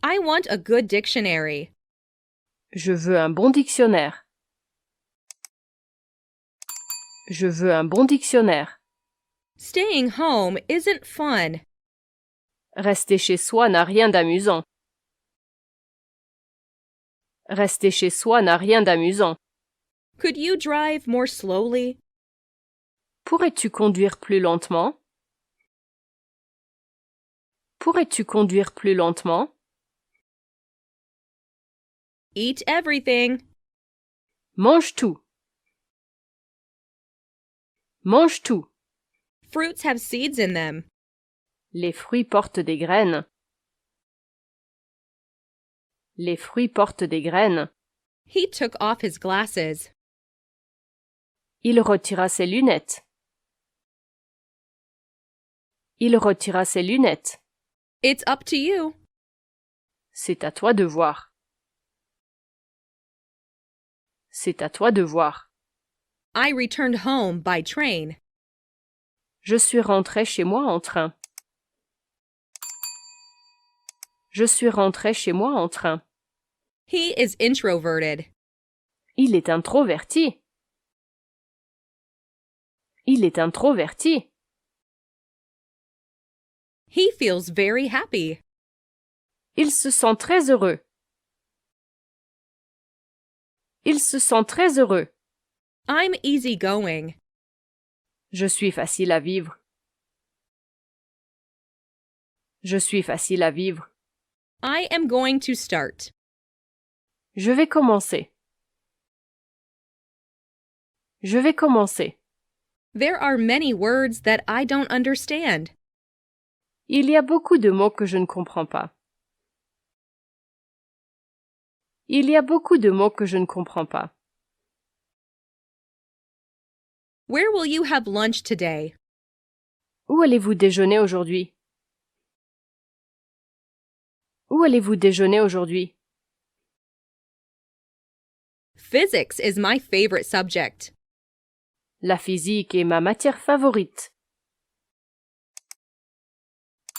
I want a good dictionary. Je veux un bon dictionnaire. Je veux un bon dictionnaire. Staying home isn't fun. Rester chez soi n'a rien d'amusant. Rester chez soi n'a rien d'amusant. Could you drive more slowly? Pourrais-tu conduire plus lentement? Pourrais-tu conduire plus lentement? Eat everything. Mange tout. Mange tout. Fruits have seeds in them. Les fruits portent des graines. Les fruits portent des graines. He took off his glasses. Il retira ses lunettes. Il retira ses lunettes. It's up to you. C'est à toi de voir. C'est à toi de voir. I returned home by train. Je suis rentré chez moi en train. Je suis rentré chez moi en train. He is introverted. Il est introverti. Il est introverti. He feels very happy. Il se sent très heureux. Il se sent très heureux. I'm easygoing. Je suis facile à vivre. Je suis facile à vivre. I am going to start. Je vais commencer. Je vais commencer. There are many words that I don't understand. Il y a beaucoup de mots que je ne comprends pas. Il y a beaucoup de mots que je ne comprends pas. Where will you have lunch today? Où allez-vous déjeuner aujourd'hui? Où allez-vous déjeuner aujourd'hui? Physics is my favorite subject. La physique est ma matière favorite.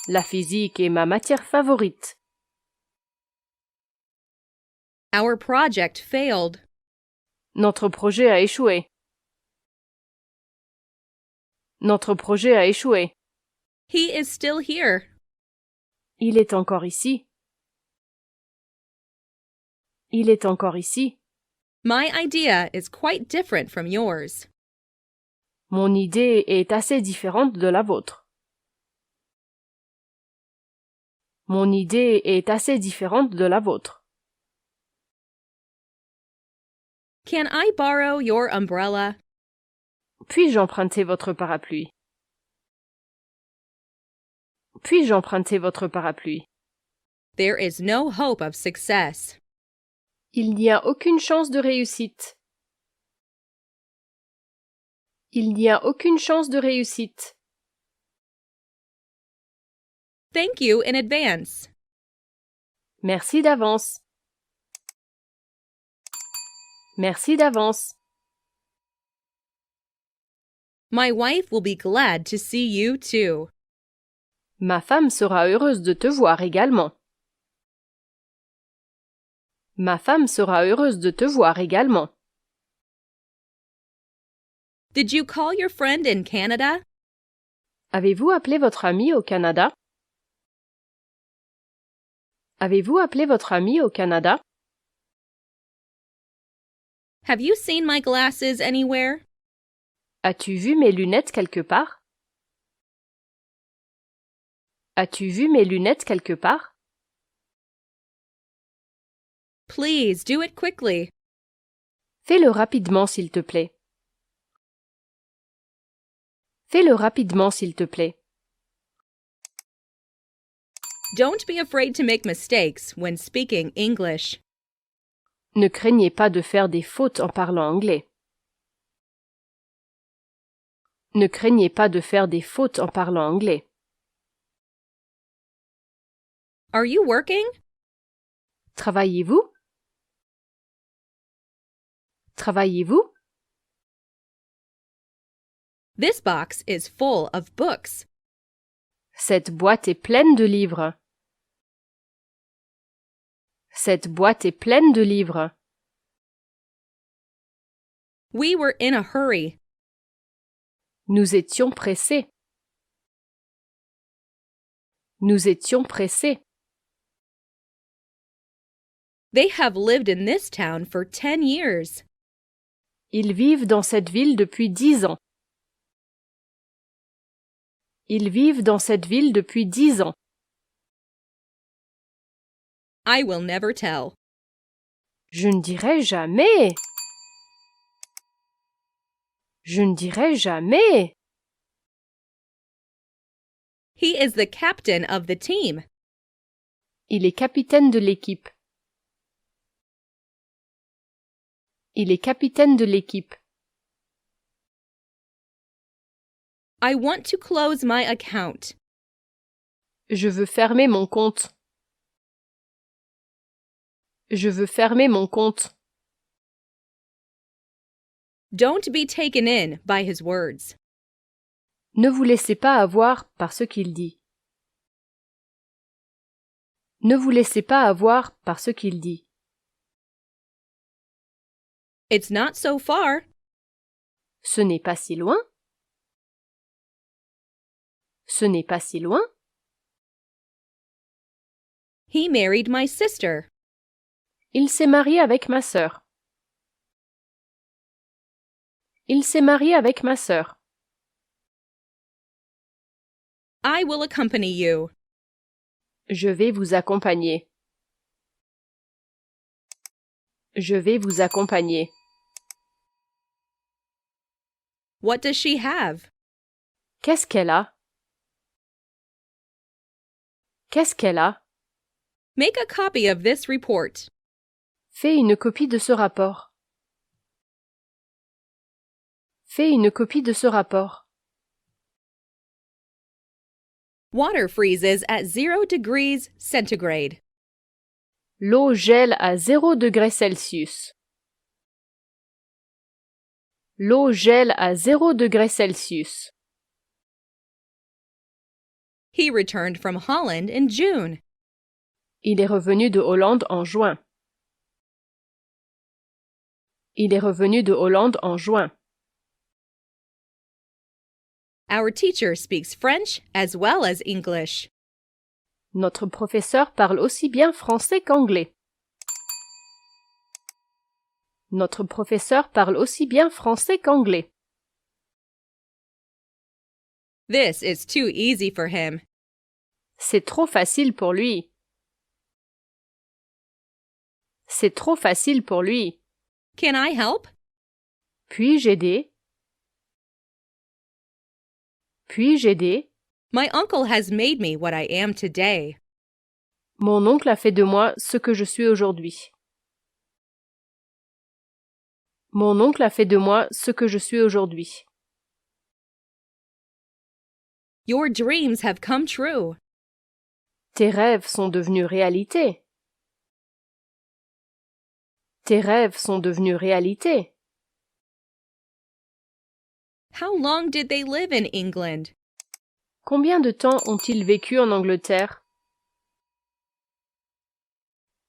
La physique est ma matière favorite. Our project failed. Notre projet a échoué. Notre projet a échoué. He is still here. Il est encore ici. Il est encore ici. My idea is quite different from yours. Mon idée est assez différente de la vôtre. Mon idée est assez différente de la vôtre. Can I borrow your umbrella? Puis-je emprunter votre parapluie? Puis-je emprunter votre parapluie? There is no hope of success. Il n'y a aucune chance de réussite. Il n'y a aucune chance de réussite. Thank you in advance. Merci d'avance. Merci d'avance. My wife will be glad to see you too. Ma femme sera heureuse de te voir également. Ma femme sera heureuse de te voir également. Did you call your friend in Canada? Avez-vous appelé votre ami au Canada? Avez-vous appelé votre ami au Canada? Have you seen my glasses anywhere? As-tu vu mes lunettes quelque part? As-tu vu mes lunettes quelque part? Please do it quickly. Fais-le rapidement s'il te plaît. Fais-le rapidement s'il te plaît. Don't be afraid to make mistakes when speaking English. Ne craignez pas de faire des fautes en parlant anglais. Ne craignez pas de faire des fautes en parlant anglais. Are you working? Travaillez-vous? Travaillez-vous? This box is full of books. Cette boîte est pleine de livres. Cette boîte est pleine de livres. We were in a hurry. Nous étions pressés. Nous étions pressés. They have lived in this town for 10 years. Ils vivent dans cette ville depuis 10 ans. Ils vivent dans cette ville depuis 10 ans. I will never tell. Je ne dirai jamais. Je ne dirai jamais. He is the captain of the team. Il est capitaine de l'équipe. Il est capitaine de l'équipe. I want to close my account. Je veux fermer mon compte. Je veux fermer mon compte. Don't be taken in by his words. Ne vous laissez pas avoir par ce qu'il dit. Ne vous laissez pas avoir par ce qu'il dit. It's not so far. Ce n'est pas si loin. Ce n'est pas si loin. He married my sister. Il s'est marié avec ma sœur. Il s'est marié avec ma sœur. I will accompany you. Je vais vous accompagner. Je vais vous accompagner. What does she have? Qu'est-ce qu'elle a? Qu'est-ce qu'elle a? Make a copy of this report. Fais une copie de ce rapport. Fais une copie de ce rapport. Water freezes at 0 degrees centigrade. L'eau gèle à 0 degré Celsius. L'eau gèle à 0 degré Celsius. He returned from Holland in June. Il est revenu de Hollande en juin. Il est revenu de Hollande en juin. Our teacher speaks French as well as English. Notre professeur parle aussi bien français qu'anglais. Notre professeur parle aussi bien français qu'anglais. This is too easy for him. C'est trop facile pour lui. C'est trop facile pour lui. Can I help? Puis-je aider? Puis-je aider? My uncle has made me what I am today. Mon oncle a fait de moi ce que je suis aujourd'hui. Mon oncle a fait de moi ce que je suis aujourd'hui. Your dreams have come true. Tes rêves sont devenus réalité. Tes rêves sont devenus réalité. How long did they live in England? Combien de temps ont-ils vécu en Angleterre?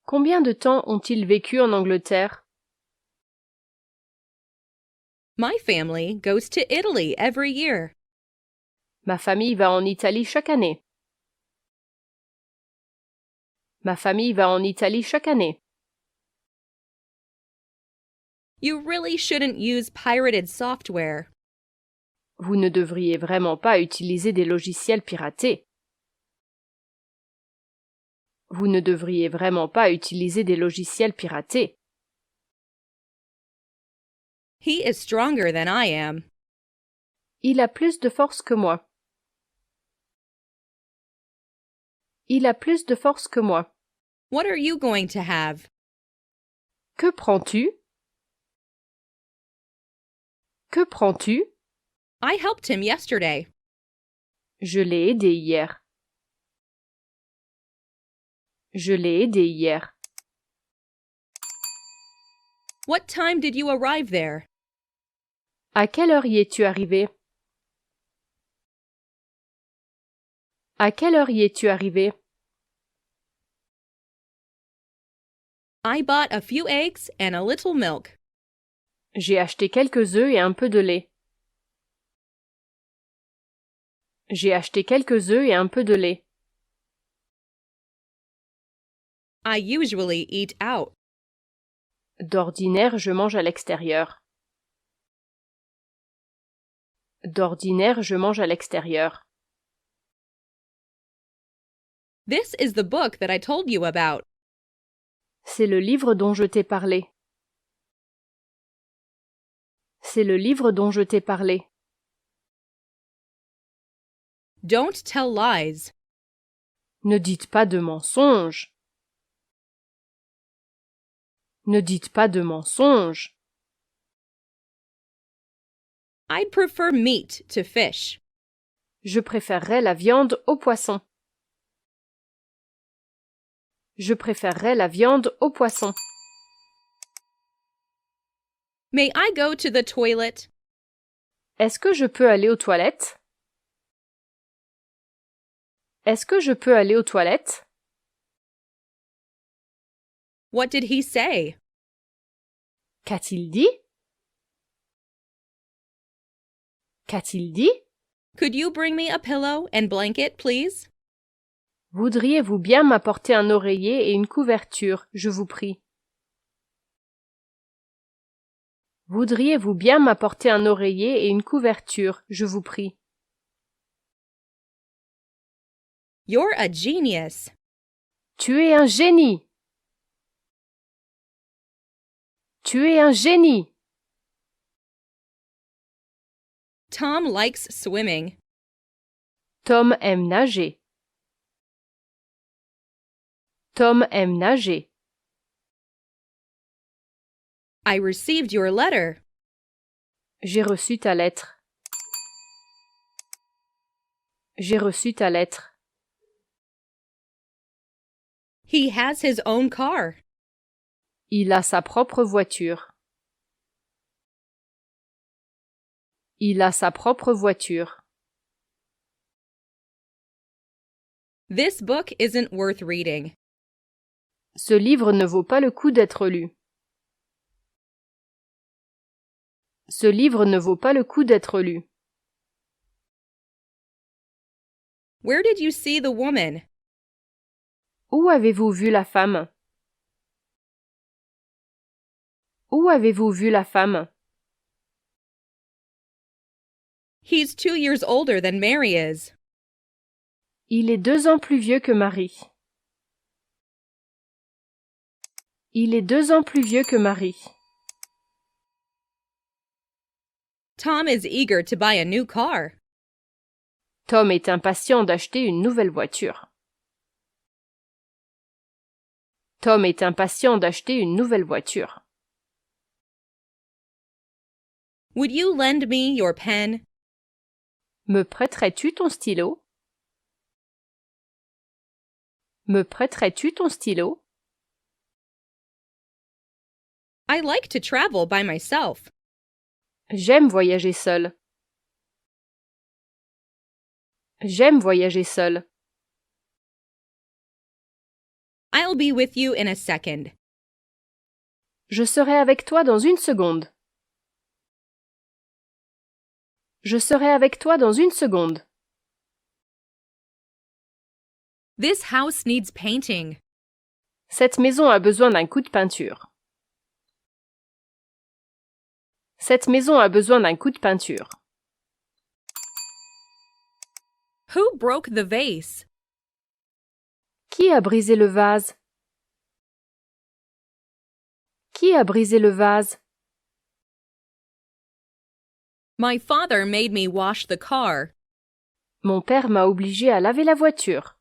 Combien de temps ont-ils vécu en Angleterre? My family goes to Italy every year. Ma famille va en Italie chaque année. Ma famille va en Italie chaque année. You really shouldn't use pirated software. Vous ne devriez vraiment pas utiliser des logiciels piratés. Vous ne devriez vraiment pas utiliser des logiciels piratés. He is stronger than I am. Il a plus de force que moi. Il a plus de force que moi. What are you going to have? Que prends-tu? Que prends-tu? I helped him yesterday. Je l'ai aidé hier. Je l'ai aidé hier. What time did you arrive there? À quelle heure y es-tu arrivé? À quelle heure y es-tu arrivé? I bought a few eggs and a little milk. J'ai acheté quelques œufs et un peu de lait. J'ai acheté quelques œufs et un peu de lait. I usually eat out. D'ordinaire, je mange à l'extérieur. D'ordinaire, je mange à l'extérieur. This is the book that I told you about. C'est le livre dont je t'ai parlé. C'est le livre dont je t'ai parlé. Don't tell lies. Ne dites pas de mensonges. Ne dites pas de mensonges. I'd prefer meat to fish. Je préférerais la viande au poisson. Je préférerais la viande au poisson. May I go to the toilet? Est-ce que je peux aller aux toilettes? Est-ce que je peux aller aux toilettes? What did he say? Qu'a-t-il dit? Qu'a-t-il dit? Could you bring me a pillow and blanket, please? Voudriez-vous bien m'apporter un oreiller et une couverture, je vous prie? Voudriez-vous bien m'apporter un oreiller et une couverture, je vous prie? You're a genius. Tu es un génie. Tu es un génie. Tom likes swimming. Tom aime nager. Tom aime nager. I received your letter. J'ai reçu ta lettre. J'ai reçu ta lettre. He has his own car. Il a sa propre voiture. Il a sa propre voiture. This book isn't worth reading. Ce livre ne vaut pas le coup d'être lu. Ce livre ne vaut pas le coup d'être lu. Where did you see the woman? Où avez-vous vu la femme? Où avez-vous vu la femme? He's 2 years older than Mary is. Il est 2 ans plus vieux que Marie. Il est 2 ans plus vieux que Marie. Tom is eager to buy a new car. Tom est impatient d'acheter une nouvelle voiture. Tom est impatient d'acheter une nouvelle voiture. Would you lend me your pen? Me prêterais-tu ton stylo? Me prêterais-tu ton stylo? I like to travel by myself. J'aime voyager seul. J'aime voyager seul. I'll be with you in a second. Je serai avec toi dans une seconde. Je serai avec toi dans une seconde. This house needs painting. Cette maison a besoin d'un coup de peinture. Cette maison a besoin d'un coup de peinture. Who broke the vase? Qui a brisé le vase? Qui a brisé le vase? My father made me wash the car. Mon père m'a obligé à laver la voiture.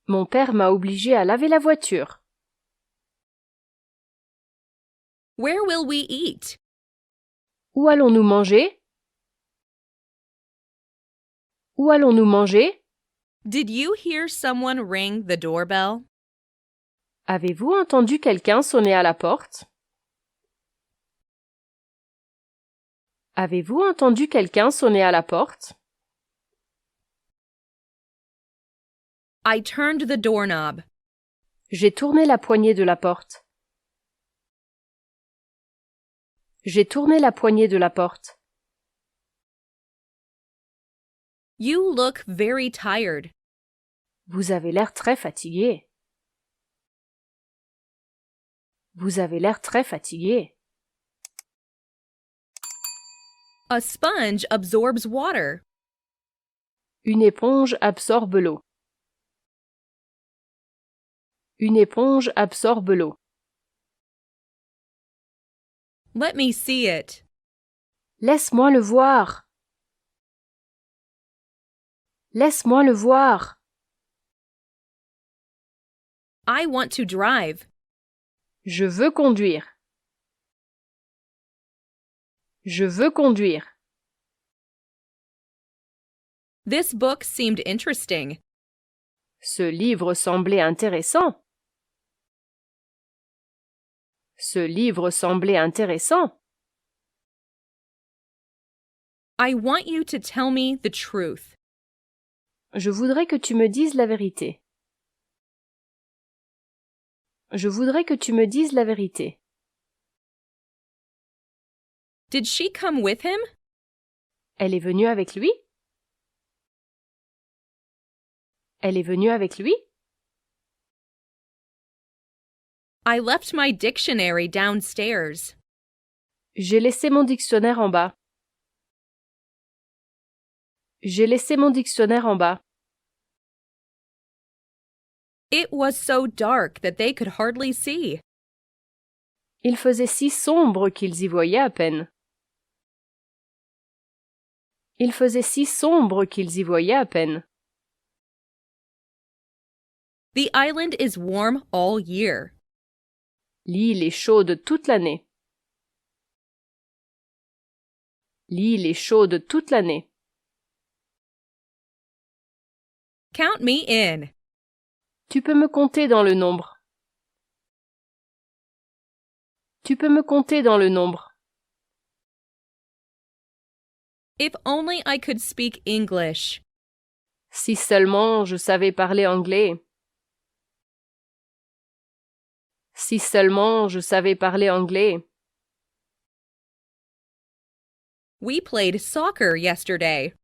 Mon père m'a obligé à laver la voiture. Where will we eat? Où allons-nous manger? Où allons-nous manger? Did you hear someone ring the doorbell? Avez-vous entendu quelqu'un sonner à la porte? Avez-vous entendu quelqu'un sonner à la porte? I turned the doorknob. J'ai tourné la poignée de la porte. J'ai tourné la poignée de la porte. You look very tired. Vous avez l'air très fatigué. Vous avez l'air très fatigué. A sponge absorbs water. Une éponge absorbe l'eau. Une éponge absorbe l'eau. Let me see it. Laisse-moi le voir. Laisse-moi le voir. I want to drive. Je veux conduire. Je veux conduire. This book seemed interesting. Ce livre semblait intéressant. Ce livre semblait intéressant. I want you to tell me the truth. Je voudrais que tu me dises la vérité. Je voudrais que tu me dises la vérité. Did she come with him? Elle est venue avec lui? Elle est venue avec lui? I left my dictionary downstairs. J'ai laissé mon dictionnaire en bas. J'ai laissé mon dictionnaire en bas. It was so dark that they could hardly see. Il faisait si sombre qu'ils y voyaient à peine. Il faisait si sombre qu'ils y voyaient à peine. The island is warm all year. L'île est chaude toute l'année. L'île est chaude toute l'année. Count me in. Tu peux me compter dans le nombre. Tu peux me compter dans le nombre. If only I could speak English. Si seulement je savais parler anglais. Si seulement je savais parler anglais. We played soccer yesterday.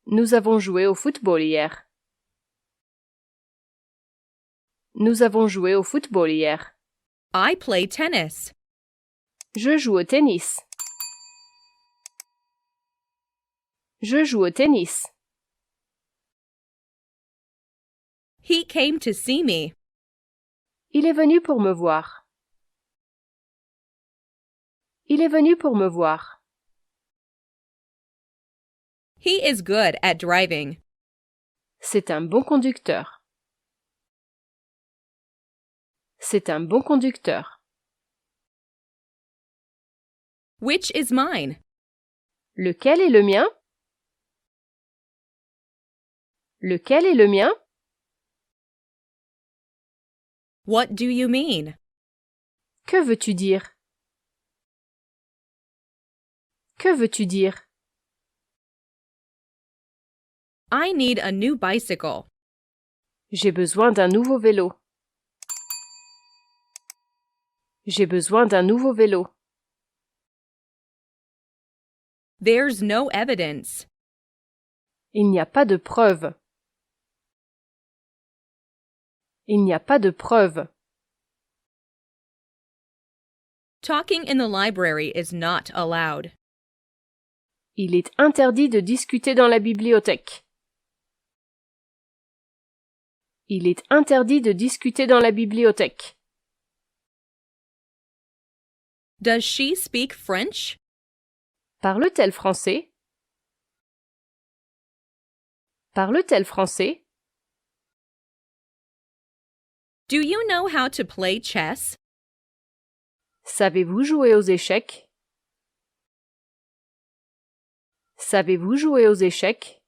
Nous avons joué au football hier. Nous avons joué au football hier. I play tennis. Je joue au tennis. Je joue au tennis. He came to see me. Il est venu pour me voir. Il est venu pour me voir. He is good at driving. C'est un bon conducteur. C'est un bon conducteur. Which is mine? Lequel est le mien? Lequel est le mien? What do you mean? Que veux-tu dire? Que veux-tu dire? I need a new bicycle. J'ai besoin d'un nouveau vélo. J'ai besoin d'un nouveau vélo. There's no evidence. Il n'y a pas de preuve. Il n'y a pas de preuve. Talking in the library is not allowed. Il est interdit de discuter dans la bibliothèque. Il est interdit de discuter dans la bibliothèque. Does she speak French? Parle-t-elle français? Parle-t-elle français? Do you know how to play chess? Savez-vous jouer aux échecs? Savez-vous jouer aux échecs?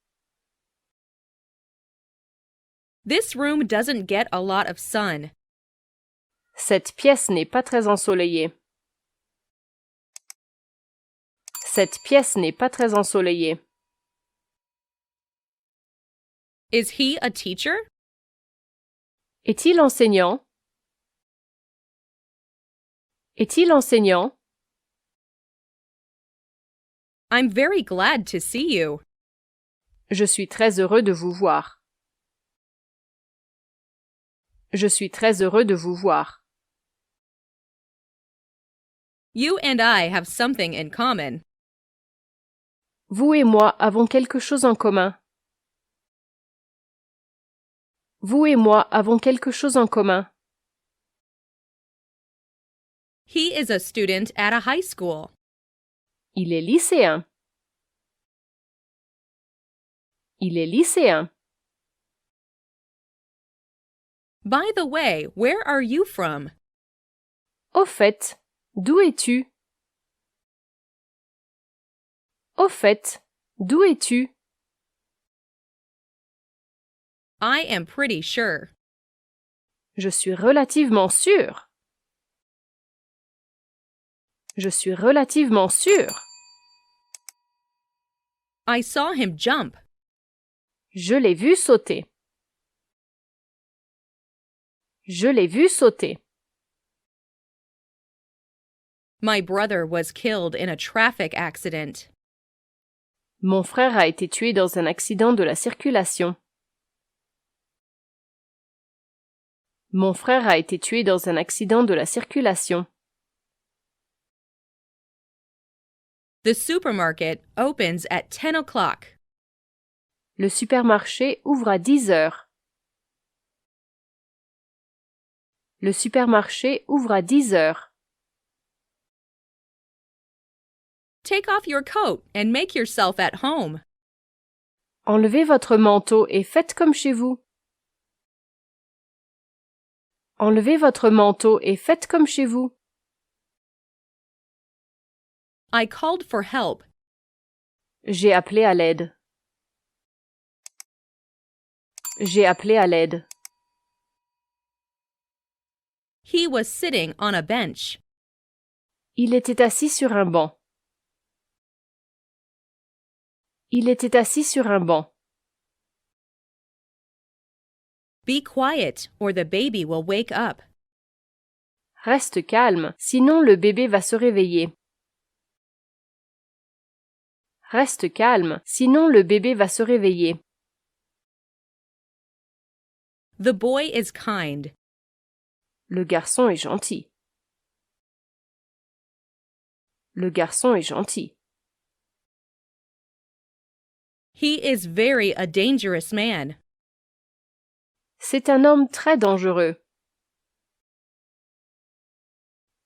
This room doesn't get a lot of sun. Cette pièce n'est pas très ensoleillée. Cette pièce n'est pas très ensoleillée. Is he a teacher? Est-il enseignant? Est-il enseignant? I'm very glad to see you. Je suis très heureux de vous voir. Je suis très heureux de vous voir. You and I have something in common. Vous et moi avons quelque chose en commun. Vous et moi avons quelque chose en commun. He is a student at a high school. Il est lycéen. Il est lycéen. By the way, where are you from? Au fait, d'où es-tu? Au fait, d'où es-tu? I am pretty sure. Je suis relativement sûr. Je suis relativement sûr. I saw him jump. Je l'ai vu sauter. Je l'ai vu sauter. My brother was killed in a traffic accident. Mon frère a été tué dans un accident de la circulation. Mon frère a été tué dans un accident de la circulation. The supermarket opens at 10 o'clock. Le supermarché ouvre à 10 heures. Le supermarché ouvre à 10 heures. Take off your coat and make yourself at home. Enlevez votre manteau et faites comme chez vous. Enlevez votre manteau et faites comme chez vous. I called for help. J'ai appelé à l'aide. J'ai appelé à l'aide. He was sitting on a bench. Il était assis sur un banc. Il était assis sur un banc. Be quiet or the baby will wake up. Reste calme, sinon le bébé va se réveiller. Reste calme, sinon le bébé va se réveiller. The boy is kind. Le garçon est gentil. Le garçon est gentil. He is very a dangerous man. C'est un homme très dangereux.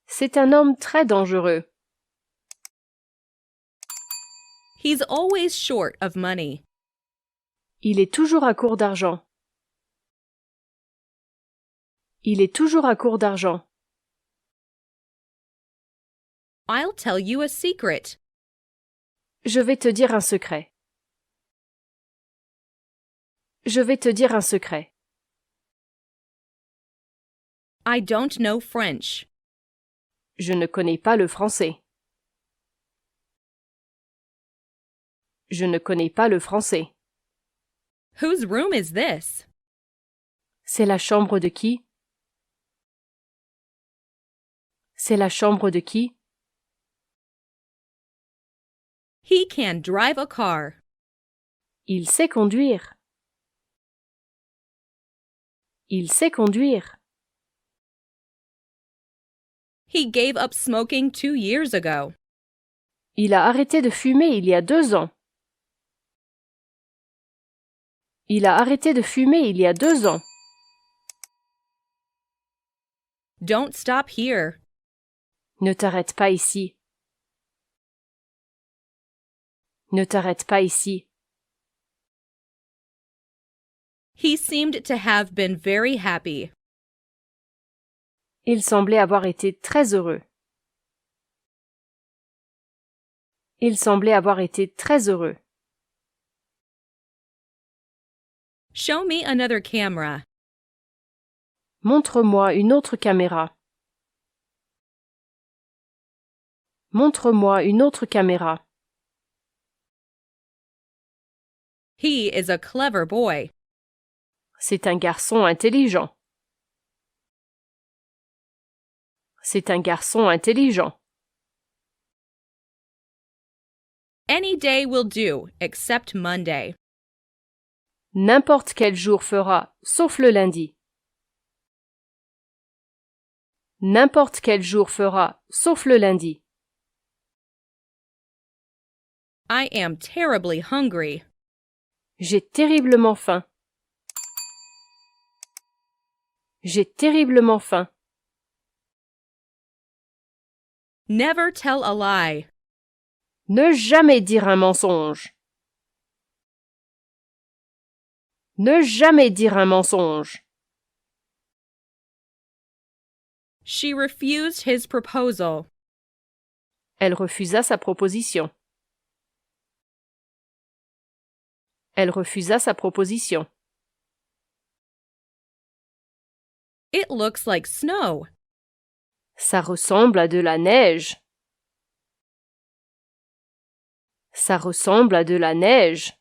C'est un homme très dangereux. He's always short of money. Il est toujours à court d'argent. Il est toujours à court d'argent. I'll tell you a secret. Je vais te dire un secret. Je vais te dire un secret. I don't know French. Je ne connais pas le français. Je ne connais pas le français. Whose room is this? C'est la chambre de qui? C'est la chambre de qui? He can drive a car. Il sait conduire. Il sait conduire. He gave up smoking 2 years ago. Il a arrêté de fumer il y a 2 ans. Il a arrêté de fumer il y a 2 ans. Don't stop here. Ne t'arrête pas ici. Ne t'arrête pas ici. He seemed to have been very happy. Il semblait avoir été très heureux. Il semblait avoir été très heureux. Show me another camera. Montre-moi une autre caméra. Montre-moi une autre caméra. He is a clever boy. C'est un garçon intelligent. C'est un garçon intelligent. Any day will do, except Monday. N'importe quel jour fera, sauf le lundi. N'importe quel jour fera, sauf le lundi. I am terribly hungry. J'ai terriblement faim. J'ai terriblement faim. Never tell a lie. Ne jamais dire un mensonge. Ne jamais dire un mensonge. She refused his proposal. Elle refusa sa proposition. Elle refusa sa proposition. It looks like snow. Ça ressemble à de la neige. Ça ressemble à de la neige.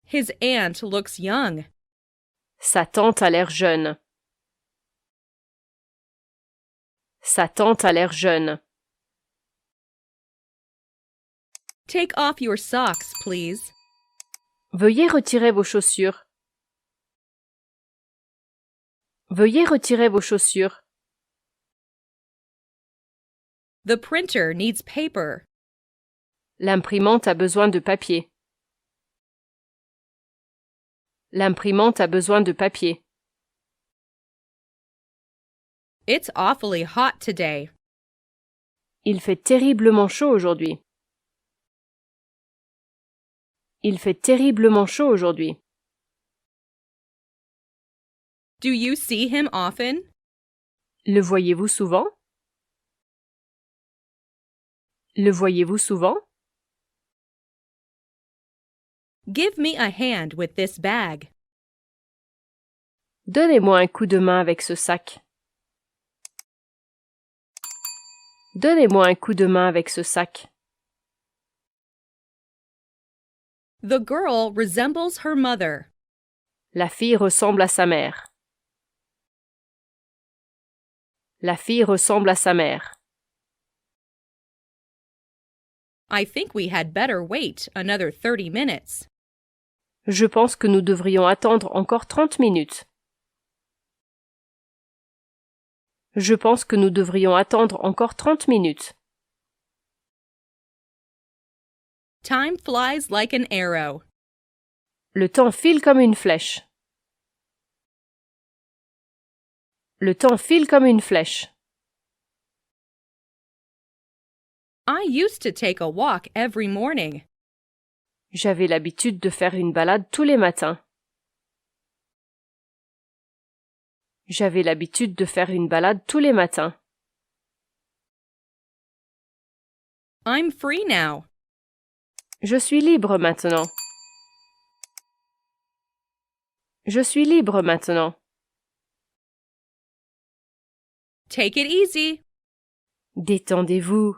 His aunt looks young. Sa tante a l'air jeune. Sa tante a l'air jeune. Take off your socks, please. Veuillez retirer vos chaussures. Veuillez retirer vos chaussures. The printer needs paper. L'imprimante a besoin de papier. L'imprimante a besoin de papier. It's awfully hot today. Il fait terriblement chaud aujourd'hui. Il fait terriblement chaud aujourd'hui. Do you see him often? Le voyez-vous souvent? Le voyez-vous souvent? Give me a hand with this bag. Donnez-moi un coup de main avec ce sac. Donnez-moi un coup de main avec ce sac. The girl resembles her mother. La fille ressemble à sa mère. La fille ressemble à sa mère. I think we had better wait another 30 minutes. Je pense que nous devrions attendre encore 30 minutes. Je pense que nous devrions attendre encore 30 minutes. Time flies like an arrow. Le temps file comme une flèche. Le temps file comme une flèche. I used to take a walk every morning. J'avais l'habitude de faire une balade tous les matins. J'avais l'habitude de faire une balade tous les matins. I'm free now. Je suis libre maintenant. Je suis libre maintenant. Take it easy. Détendez-vous.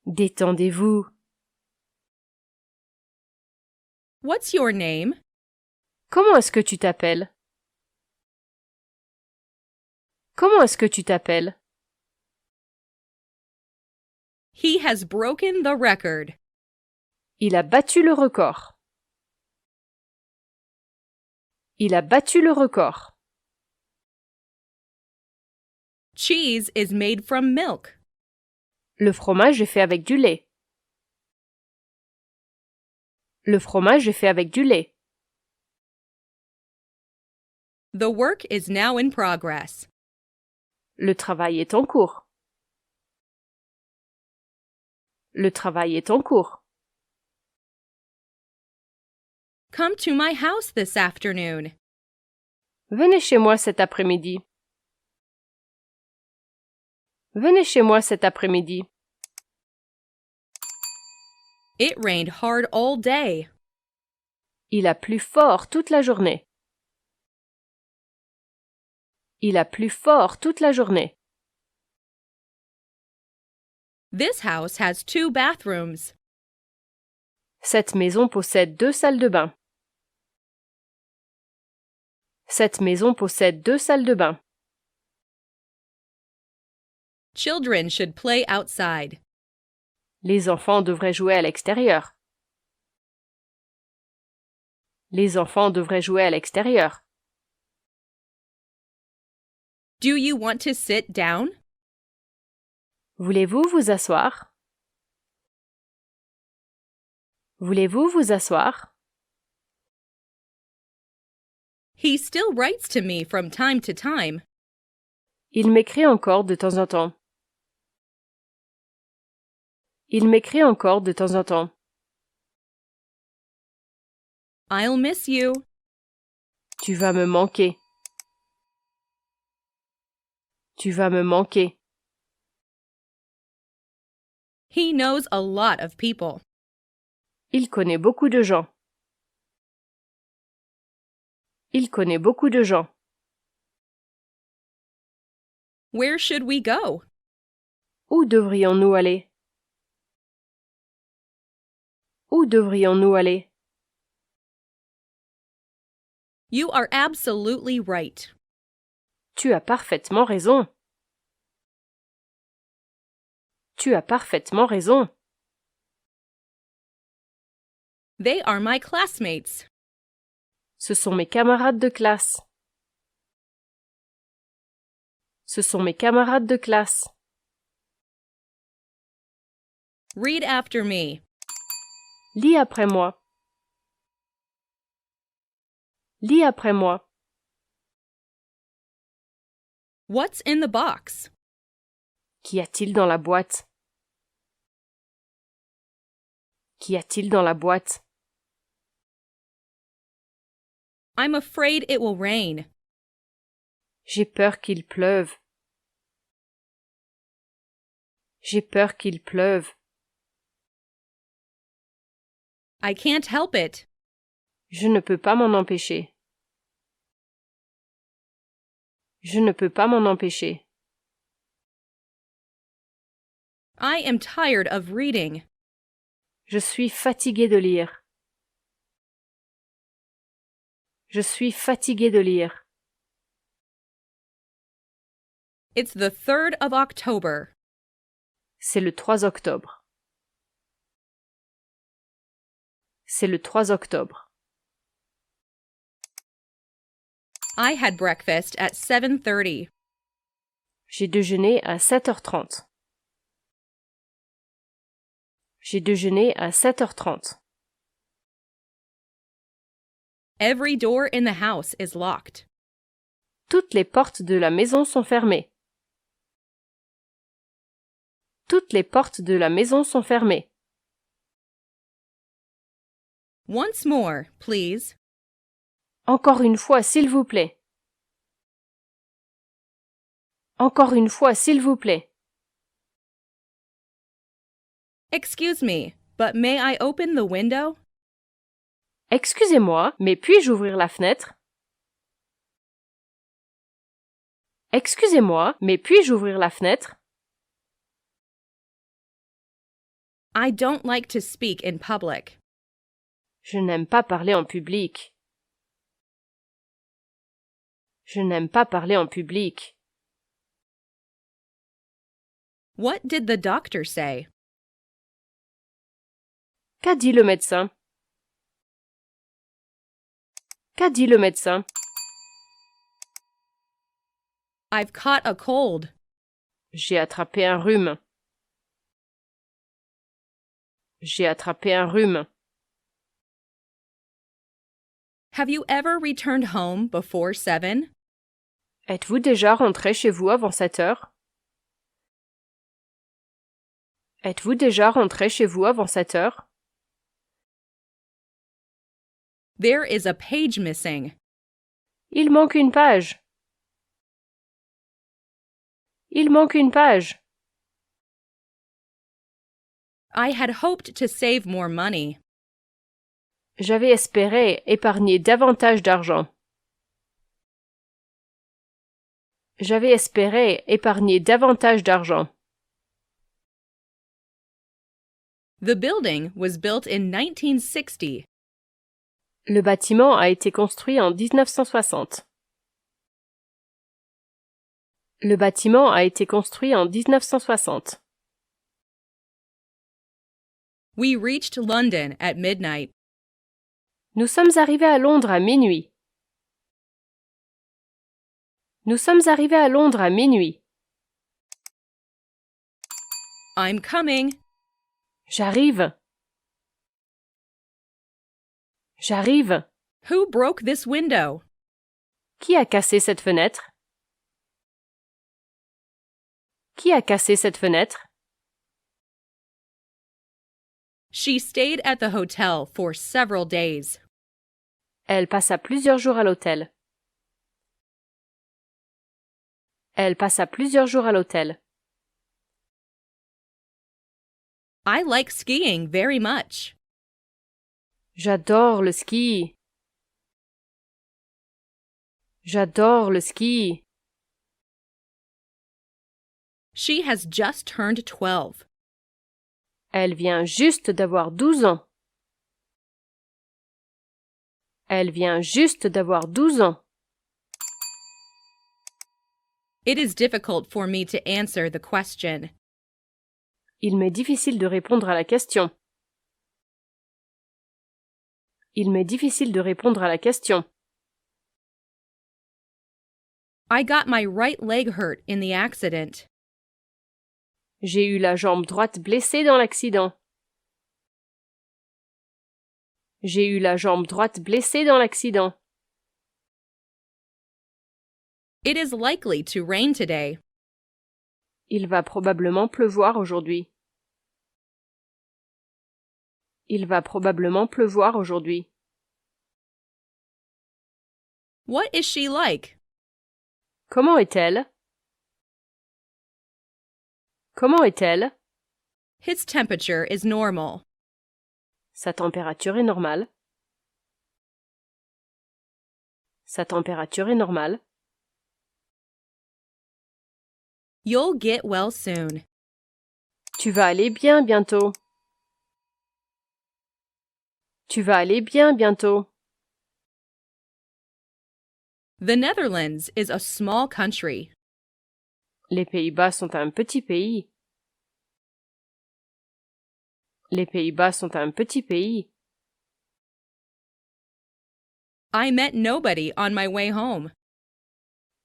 Détendez-vous. What's your name? Comment est-ce que tu t'appelles? Comment est-ce que tu t'appelles? He has broken the record. Il a battu le record. Il a battu le record. Cheese is made from milk. Le fromage est fait avec du lait. Le fromage est fait avec du lait. The work is now in progress. Le travail est en cours. Le travail est en cours. Come to my house this afternoon. Venez chez moi cet après-midi. Venez chez moi cet après-midi. It rained hard all day. Il a plu fort toute la journée. Il a plu fort toute la journée. This house has 2 bathrooms. Cette maison possède 2 salles de bain. Cette maison possède 2 salles de bain. Children should play outside. Les enfants devraient jouer à l'extérieur. Les enfants devraient jouer à l'extérieur. Do you want to sit down? Voulez-vous vous asseoir? Voulez-vous vous asseoir? He still writes to me from time to time. Il m'écrit encore de temps en temps. Il m'écrit encore de temps en temps. I'll miss you. Tu vas me manquer. Tu vas me manquer. He knows a lot of people. Il connaît beaucoup de gens. Il connaît beaucoup de gens. Where should we go? Où devrions-nous aller? Où devrions-nous aller? You are absolutely right. Tu as parfaitement raison. Tu as parfaitement raison. They are my classmates. Ce sont mes camarades de classe. Ce sont mes camarades de classe. Read after me. Lis après moi. Lis après moi. What's in the box? Qu'y a-t-il dans la boîte? Qu'y a-t-il dans la boîte? I'm afraid it will rain. J'ai peur qu'il pleuve. J'ai peur qu'il pleuve. I can't help it. Je ne peux pas m'en empêcher. Je ne peux pas m'en empêcher. I am tired of reading. Je suis fatigué de lire. Je suis fatigué de lire. It's the 3rd of October. C'est le 3 octobre. C'est le 3 octobre. I had breakfast at 7:30. J'ai déjeuné à 7h30. J'ai déjeuné à 7h30. Every door in the house is locked. Toutes les portes de la maison sont fermées. Toutes les portes de la maison sont fermées. Once more, please. Encore une fois, s'il vous plaît. Encore une fois, s'il vous plaît. Excuse me, but may I open the window? Excusez-moi, mais puis-je ouvrir la fenêtre? Excusez-moi, mais puis-je ouvrir la fenêtre? I don't like to speak in public. Je n'aime pas parler en public. Je n'aime pas parler en public. What did the doctor say? Qu'a dit le médecin? Qu'a dit le médecin? I've caught a cold. J'ai attrapé un rhume. J'ai attrapé un rhume. Have you ever returned home before 7? Êtes-vous déjà rentré chez vous avant 7 heures? Êtes-vous déjà rentré chez vous avant 7 heures? There is a page missing. Il manque une page. Il manque une page. I had hoped to save more money. J'avais espéré épargner davantage d'argent. J'avais espéré épargner davantage d'argent. The building was built in 1960. Le bâtiment a été construit en 1960. Le bâtiment a été construit en 1960. We reached London at midnight. Nous sommes arrivés à Londres à minuit. Nous sommes arrivés à Londres à minuit. I'm coming. J'arrive. J'arrive. Who broke this window? Qui a cassé cette fenêtre? Qui a cassé cette fenêtre? She stayed at the hotel for several days. Elle passa plusieurs jours à l'hôtel. Elle passa plusieurs jours à l'hôtel. I like skiing very much. J'adore le ski. J'adore le ski. She has just turned 12. Elle vient juste d'avoir 12 ans. Elle vient juste d'avoir 12 ans. It is difficult for me to answer the question. Il m'est difficile de répondre à la question. Il m'est difficile de répondre à la question. I got my right leg hurt in the accident. J'ai eu la jambe droite blessée dans l'accident. J'ai eu la jambe droite blessée dans l'accident. It is likely to rain today. Il va probablement pleuvoir aujourd'hui. Il va probablement pleuvoir aujourd'hui. What is she like? Comment est-elle? Comment est-elle? His temperature is normal. Sa température est normale. Sa température est normale. You'll get well soon. Tu vas aller bien bientôt. Tu vas aller bien bientôt. The Netherlands is a small country. Les Pays-Bas sont un petit pays. Les Pays-Bas sont un petit pays. I met nobody on my way home.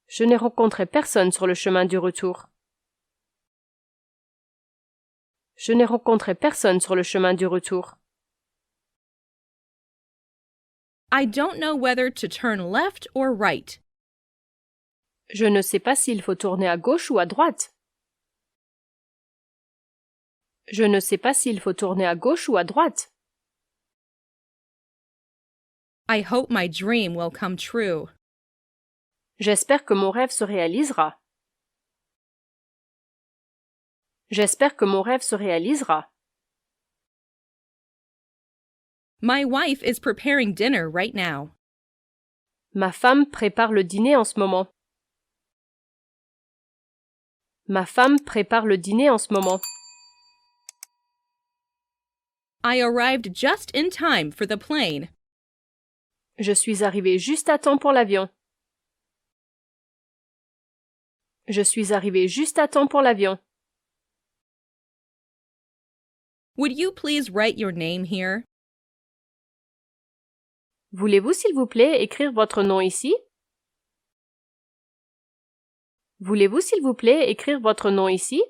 Je n'ai rencontré personne sur le chemin du retour. Je n'ai rencontré personne sur le chemin du retour. I don't know whether to turn left or right. Je ne sais pas s'il faut tourner à gauche ou à droite. Je ne sais pas s'il faut tourner à gauche ou à droite. I hope my dream will come true. J'espère que mon rêve se réalisera. J'espère que mon rêve se réalisera. My wife is preparing dinner right now. Ma femme prépare le dîner en ce moment. Ma femme prépare le dîner en ce moment. I arrived just in time for the plane. Je suis arrivé juste à temps pour l'avion. Je suis arrivé juste à temps pour l'avion. Would you please write your name here? Voulez-vous, s'il vous plaît, écrire votre nom ici? Voulez-vous, s'il vous plaît, écrire votre nom ici?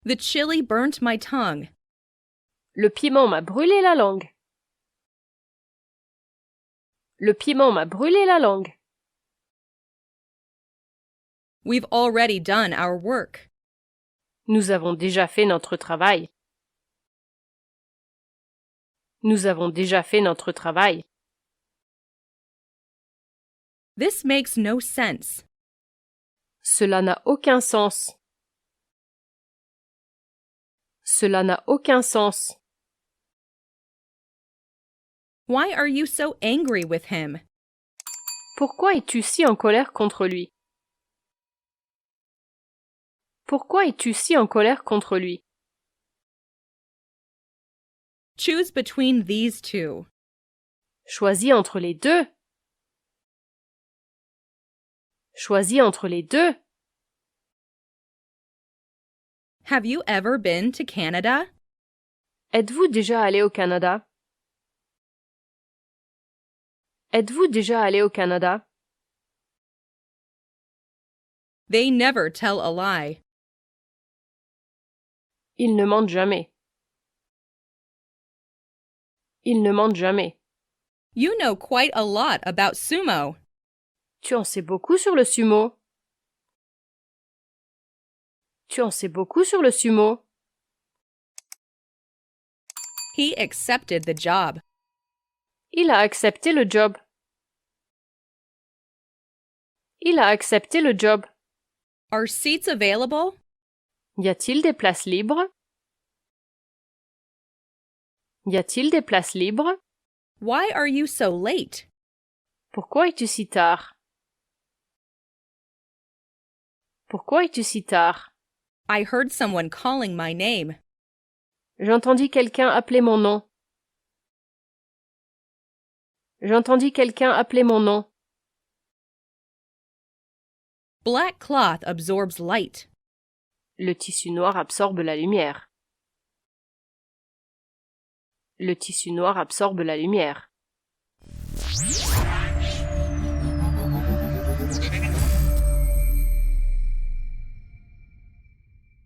The chili burnt my tongue. Le piment m'a brûlé la langue. Le piment m'a brûlé la langue. We've already done our work. Nous avons déjà fait notre travail. Nous avons déjà fait notre travail. This makes no sense. Cela n'a aucun sens. Cela n'a aucun sens. Why are you so angry with him? Pourquoi es-tu si en colère contre lui? Pourquoi es-tu si en colère contre lui? Choose between these two. Choisis entre les deux. Choisis entre les deux. Have you ever been to Canada? Êtes-vous déjà allé au Canada? Êtes-vous déjà allé au Canada? They never tell a lie. Ils ne mentent jamais. Ils ne mentent jamais. You know quite a lot about sumo. Tu en sais beaucoup sur le sumo. Tu en sais beaucoup sur le sumo. He accepted the job. Il a accepté le job. Il a accepté le job. Are seats available? Y a-t-il des places libres? Y a-t-il des places libres? Why are you so late? Pourquoi es-tu si tard? Pourquoi es-tu si tard? I heard someone calling my name. J'entendis quelqu'un appeler mon nom. J'entendis quelqu'un appeler mon nom. Black cloth absorbs light. Le tissu noir absorbe la lumière. Le tissu noir absorbe la lumière.